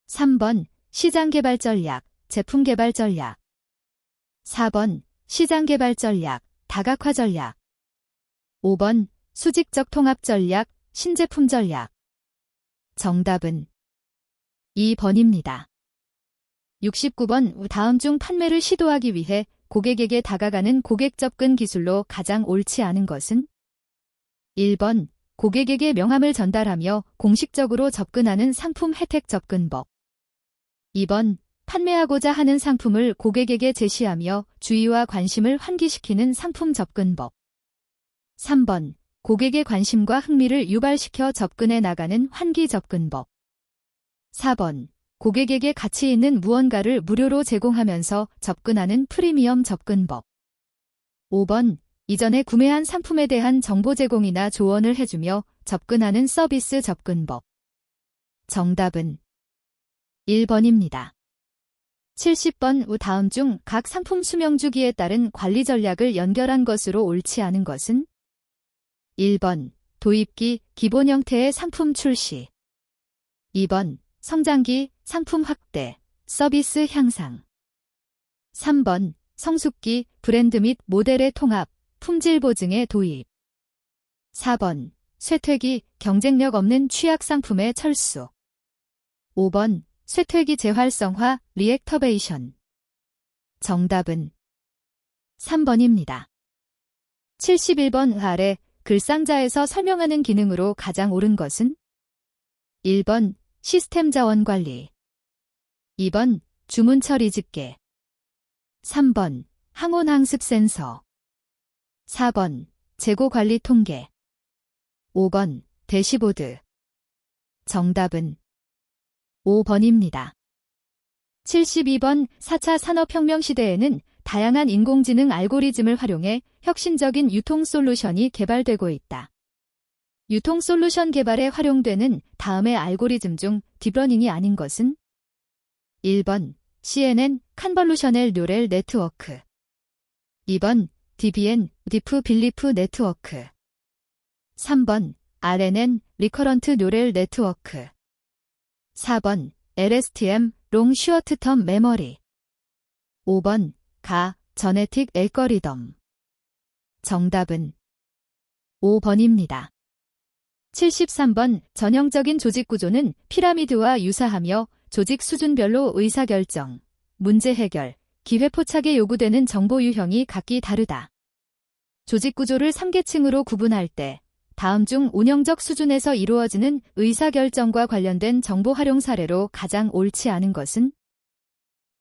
3번 시장 개발 전략, 제품 개발 전략. 4번 시장 개발 전략, 다각화 전략. 5번 수직적 통합 전략, 신제품 전략. 정답은 2번입니다. 69번 다음 중 판매를 시도하기 위해 고객에게 다가가는 고객 접근 기술로 가장 옳지 않은 것은? 1번 고객에게 명함을 전달하며 공식적으로 접근하는 상품 혜택 접근법. 2번 판매하고자 하는 상품을 고객에게 제시하며 주의와 관심을 환기시키는 상품 접근법. 3번 고객의 관심과 흥미를 유발시켜 접근해 나가는 환기 접근법. 4번 고객에게 가치 있는 무언가를 무료로 제공하면서 접근하는 프리미엄 접근법. 5번 이전에 구매한 상품에 대한 정보 제공이나 조언을 해주며 접근하는 서비스 접근법. 정답은 1번입니다. 70번 다음 중 각 상품 수명 주기에 따른 관리 전략을 연결한 것으로 옳지 않은 것은? 1번 도입기, 기본 형태의 상품 출시. 2번 성장기, 상품 확대, 서비스 향상. 3번 성숙기, 브랜드 및 모델의 통합, 품질 보증의 도입. 4번 쇠퇴기, 경쟁력 없는 취약 상품의 철수. 5번 쇠퇴기 재활성화, 리액터베이션. 정답은 3번입니다. 71번 아래 글상자에서 설명하는 기능으로 가장 옳은 것은? 1번 시스템 자원 관리. 2번 주문 처리 집계. 3번 항온 항습 센서. 4번 재고 관리 통계. 5번 대시보드. 정답은 5번입니다. 72번 4차 산업혁명 시대에는 다양한 인공지능 알고리즘을 활용해 혁신적인 유통 솔루션이 개발되고 있다. 유통 솔루션 개발에 활용되는 다음의 알고리즘 중 딥러닝이 아닌 것은? 1번 CNN 컨볼루셔널 뉴럴 네트워크. 2번 DBN 디프 빌리프 네트워크. 3번 RNN 리커런트 뉴럴 네트워크. 4번 LSTM 롱 슈어트 텀 메모리. 5번 가 저네틱 앨거리덤. 정답은 5번입니다. 73번 전형적인 조직 구조는 피라미드와 유사하며 조직 수준별로 의사결정, 문제 해결, 기회 포착에 요구되는 정보 유형이 각기 다르다. 조직 구조를 3계층으로 구분할 때 다음 중 운영적 수준에서 이루어지는 의사결정과 관련된 정보 활용 사례로 가장 옳지 않은 것은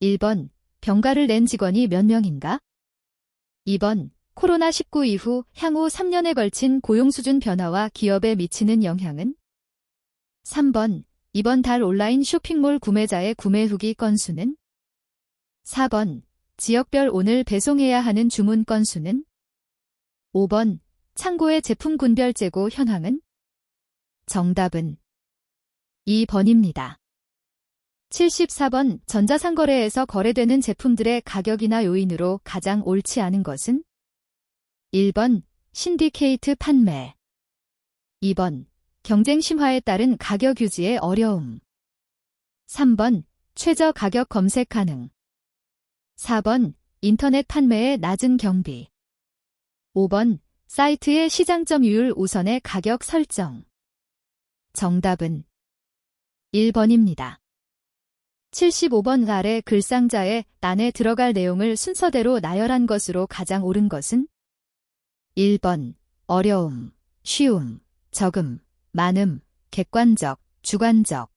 1번 병가를 낸 직원이 몇 명인가? 2번 코로나19 이후 향후 3년에 걸친 고용수준 변화와 기업에 미치는 영향은? 3번 이번 달 온라인 쇼핑몰 구매자의 구매 후기 건수는? 4번 지역별 오늘 배송해야 하는 주문 건수는? 5번 창고의 제품 군별 재고 현황은? 정답은 2번입니다. 74번 전자상거래에서 거래되는 제품들의 가격이나 요인으로 가장 옳지 않은 것은? 1번 신디케이트 판매 2번 경쟁 심화에 따른 가격 유지의 어려움 3번 최저 가격 검색 가능 4번 인터넷 판매의 낮은 경비 5번 사이트의 시장점유율 우선의 가격 설정 정답은 1번입니다. 75번 아래 글상자의 안에 들어갈 내용을 순서대로 나열한 것으로 가장 옳은 것은? 1번 어려움, 쉬움, 적음, 많음, 객관적, 주관적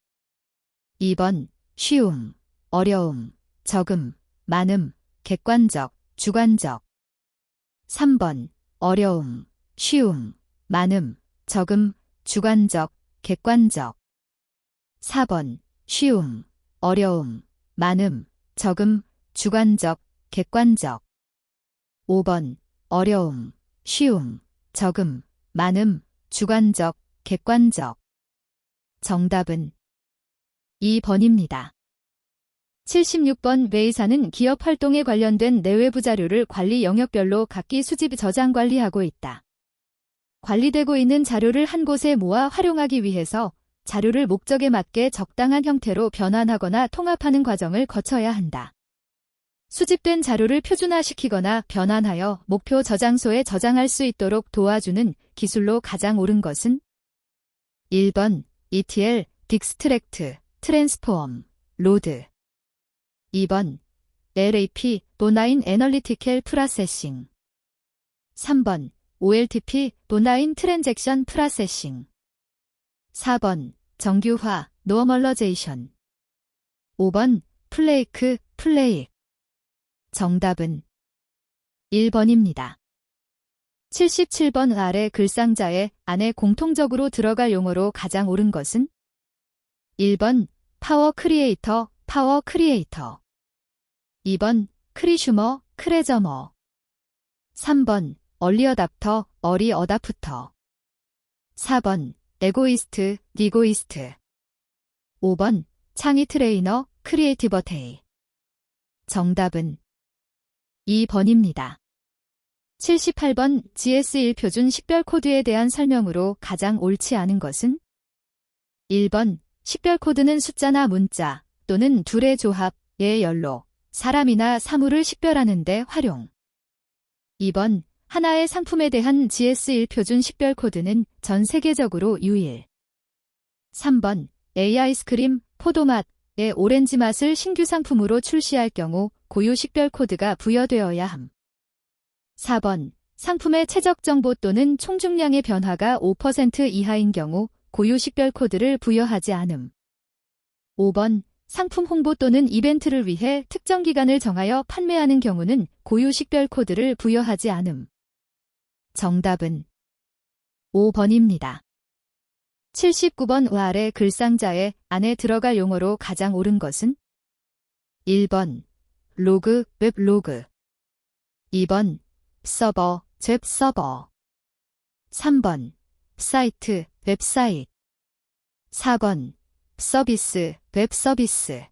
2번 쉬움, 어려움, 적음, 많음, 객관적, 주관적 3번 어려움, 쉬움, 많음, 적음, 주관적, 객관적 4번 쉬움, 어려움, 많음, 적음, 주관적, 객관적 5번 어려움, 쉬움, 적음, 많음, 주관적, 객관적 정답은 2번입니다. 76번 매이사는 기업 활동에 관련된 내외부 자료를 관리 영역별로 각기 수집 저장 관리하고 있다. 관리되고 있는 자료를 한 곳에 모아 활용하기 위해서 자료를 목적에 맞게 적당한 형태로 변환하거나 통합하는 과정을 거쳐야 한다. 수집된 자료를 표준화시키거나 변환하여 목표 저장소에 저장할 수 있도록 도와주는 기술로 가장 옳은 것은? 1번 ETL, 딕스트랙트, 트랜스포엄, 로드 2번 LAP, 보나인 애널리티컬 프로세싱 3번 OLTP, 보나인 트랜잭션 프로세싱 4번 정규화, 노멀러제이션 5번 플레이크, 플레익 정답은 1번입니다. 77번 아래 글상자의 안에 공통적으로 들어갈 용어로 가장 옳은 것은? 1번 파워 크리에이터, 파워 크리에이터 2번 크리슈머, 크레저머 3번 얼리 어답터, 어리 어다프터 4번 에고이스트, 니고이스트 5번 창의 트레이너, 크리에이티버테이 정답은 2번입니다. 78번 GS1 표준 식별 코드에 대한 설명으로 가장 옳지 않은 것은? 1번 식별 코드는 숫자나 문자 또는 둘의 조합의 열로 사람이나 사물을 식별하는 데 활용 2번 하나의 상품에 대한 GS1 표준 식별 코드는 전 세계적으로 유일 3번 A 아이스크림, 포도맛의 오렌지 맛을 신규 상품으로 출시할 경우 고유 식별 코드가 부여되어야 함 4번 상품의 최적 정보 또는 총중량의 변화가 5% 이하인 경우 고유 식별 코드를 부여하지 않음 5번 상품 홍보 또는 이벤트를 위해 특정 기간을 정하여 판매하는 경우는 고유 식별 코드를 부여하지 않음 정답은 5번입니다. 79번 아래 글상자의 안에 들어갈 용어로 가장 옳은 것은? 1번 로그, 웹로그 2번 서버, 웹서버 3번 사이트, 웹사이트 4번 서비스, 웹서비스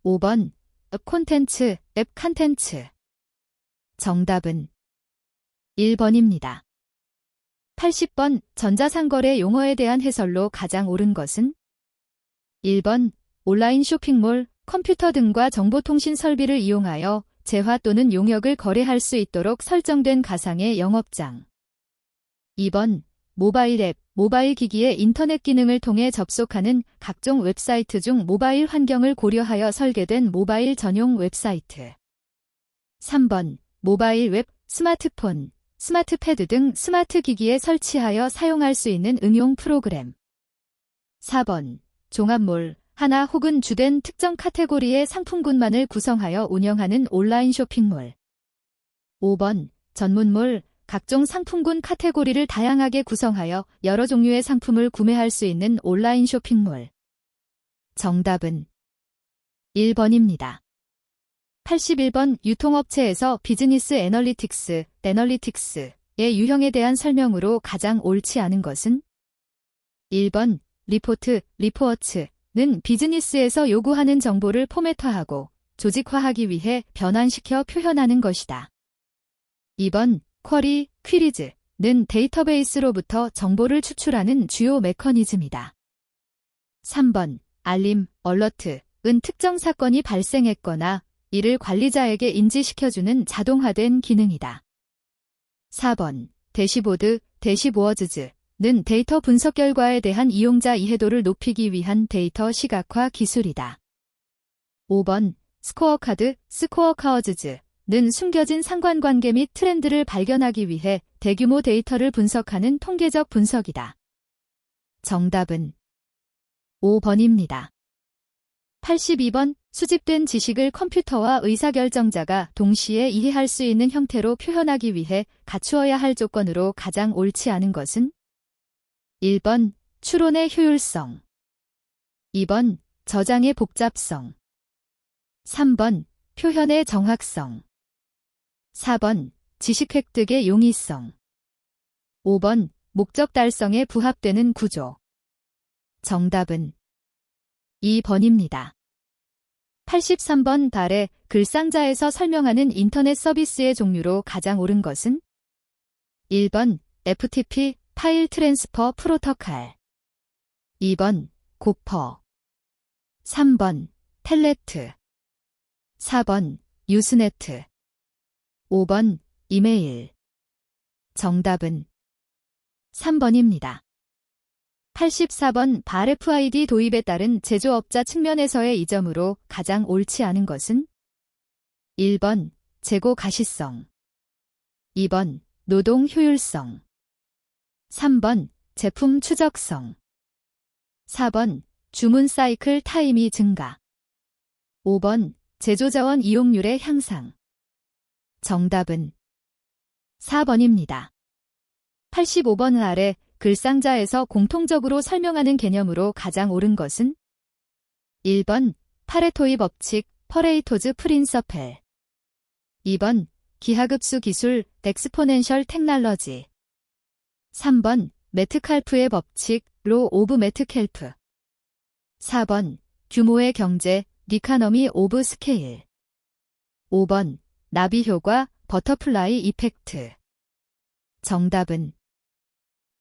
5번 콘텐츠, 앱 컨텐츠 정답은 1번입니다. 80번 전자상거래 용어에 대한 해설로 가장 옳은 것은? 1번 온라인 쇼핑몰, 컴퓨터 등과 정보통신 설비를 이용하여 재화 또는 용역을 거래할 수 있도록 설정된 가상의 영업장 2번 모바일 앱, 모바일 기기의 인터넷 기능을 통해 접속하는 각종 웹사이트 중 모바일 환경을 고려하여 설계된 모바일 전용 웹사이트. 3번 모바일 웹, 스마트폰, 스마트패드 등 스마트 기기에 설치하여 사용할 수 있는 응용 프로그램. 4번 종합몰, 하나 혹은 주된 특정 카테고리의 상품군만을 구성하여 운영하는 온라인 쇼핑몰. 5번 전문몰, 각종 상품군 카테고리를 다양하게 구성하여 여러 종류의 상품을 구매할 수 있는 온라인 쇼핑몰. 정답은 1번입니다. 81번 유통업체에서 비즈니스 애널리틱스의 유형에 대한 설명으로 가장 옳지 않은 것은? 1번 리포츠는 비즈니스에서 요구하는 정보를 포맷화하고 조직화하기 위해 변환시켜 표현하는 것이다. 2번 퀴리즈는 데이터베이스로부터 정보를 추출하는 주요 메커니즘이다. 3번 알림, 얼러트은 특정 사건이 발생했거나 이를 관리자에게 인지시켜주는 자동화된 기능이다. 4번 대시보드는 데이터 분석 결과에 대한 이용자 이해도를 높이기 위한 데이터 시각화 기술이다. 5번 스코어카드는 숨겨진 상관관계 및 트렌드를 발견하기 위해 대규모 데이터를 분석하는 통계적 분석이다. 정답은 5번입니다. 82번 수집된 지식을 컴퓨터와 의사결정자가 동시에 이해할 수 있는 형태로 표현하기 위해 갖추어야 할 조건으로 가장 옳지 않은 것은? 1번 추론의 효율성, 2번 저장의 복잡성, 3번 표현의 정확성, 4번 지식 획득의 용이성, 5번 목적 달성에 부합되는 구조. 정답은 2번입니다. 83번 달에 글상자에서 설명하는 인터넷 서비스의 종류로 가장 옳은 것은? 1번 FTP 파일 트랜스퍼 프로토콜, 2번 고퍼, 3번 텔레트, 4번 유스네트, 5번 이메일. 정답은 3번입니다. 84번 발 FID 도입에 따른 제조업자 측면에서의 이점으로 가장 옳지 않은 것은? 1번 재고 가시성, 2번 노동 효율성, 3번 제품 추적성, 4번 주문 사이클 타임이 증가, 5번 제조자원 이용률의 향상. 정답은 4번입니다. 85번 아래 글상자에서 공통적으로 설명하는 개념으로 가장 옳은 것은? 1번 파레토의 법칙, 퍼레이토즈 프린서펠, 2번 기하급수 기술, 엑스포넨셜 테크놀로지, 3번 메트칼프의 법칙, 로 오브 메트캘프, 4번 규모의 경제, 리카너미 오브 스케일, 5번 나비 효과, 버터플라이 이펙트. 정답은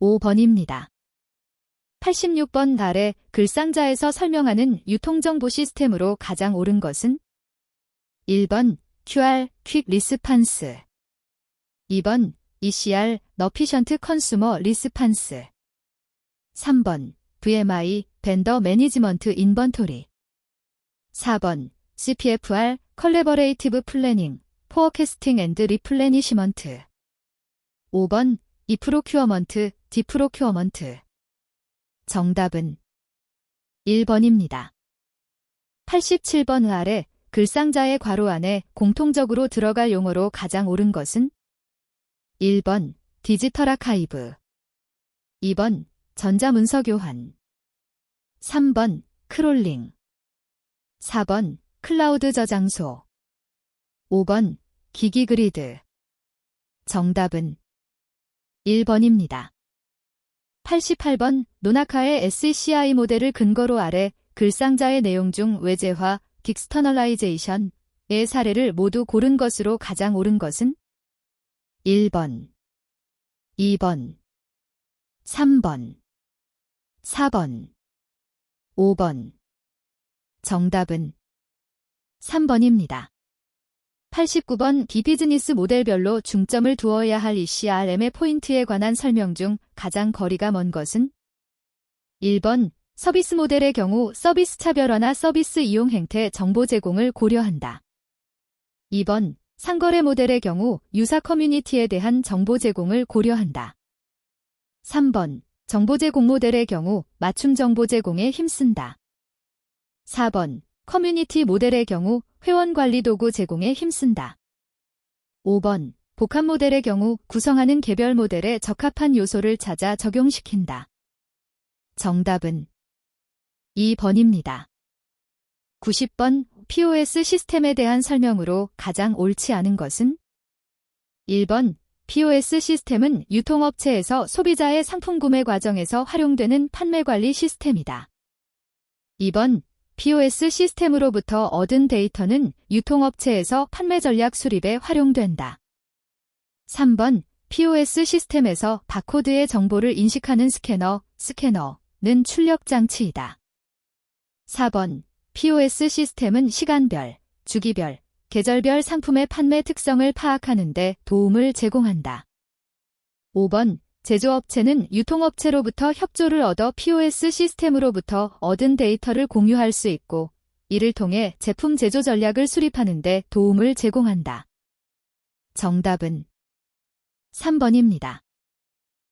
5번입니다. 86번 아래 글상자에서 설명하는 유통정보 시스템으로 가장 옳은 것은? 1번 QR, 퀵 리스판스, 2번 ECR, 너피션트 컨슈머 리스판스, 3번 VMI, 벤더 매니지먼트 인번토리, 4번 CPFR, 컬래버레이티브 플래닝, 포어캐스팅 앤드 리플래니시먼트, 5번 이프로큐어먼트, 디프로큐어먼트. 정답은 1번입니다. 87번 아래 글상자의 괄호 안에 공통적으로 들어갈 용어로 가장 옳은 것은? 1번 디지털 아카이브, 2번 전자문서 교환, 3번 크롤링, 4번 클라우드 저장소, 5번 기기 그리드. 정답은 1번입니다. 88번 노나카의 SCI 모델을 근거로 아래 글상자의 내용 중 외제화, 긱스터널라이제이션의 사례를 모두 고른 것으로 가장 옳은 것은? 1번, 2번, 3번, 4번, 5번. 정답은 3번입니다. 89번 비즈니스 모델별로 중점을 두어야 할 ECRM의 포인트에 관한 설명 중 가장 거리가 먼 것은? 1번 서비스 모델의 경우 서비스 차별화나 서비스 이용 행태 정보 제공을 고려한다. 2번 상거래 모델의 경우 유사 커뮤니티에 대한 정보 제공을 고려한다. 3번 정보 제공 모델의 경우 맞춤 정보 제공에 힘쓴다. 4번 커뮤니티 모델의 경우 회원 관리 도구 제공에 힘쓴다. 5번 복합 모델의 경우 구성하는 개별 모델에 적합한 요소를 찾아 적용시킨다. 정답은 2번입니다. 90번 POS 시스템에 대한 설명으로 가장 옳지 않은 것은? 1번 POS 시스템은 유통업체에서 소비자의 상품 구매 과정에서 활용되는 판매 관리 시스템이다. 2번 POS 시스템으로부터 얻은 데이터는 유통업체에서 판매 전략 수립에 활용된다. 3번 POS 시스템에서 바코드의 정보를 인식하는 스캐너는 출력 장치이다. 4번 POS 시스템은 시간별, 주기별, 계절별 상품의 판매 특성을 파악하는 데 도움을 제공한다. 5번 제조업체는 유통업체로부터 협조를 얻어 POS 시스템으로부터 얻은 데이터를 공유할 수 있고 이를 통해 제품 제조 전략을 수립하는 데 도움을 제공한다. 정답은 3번입니다.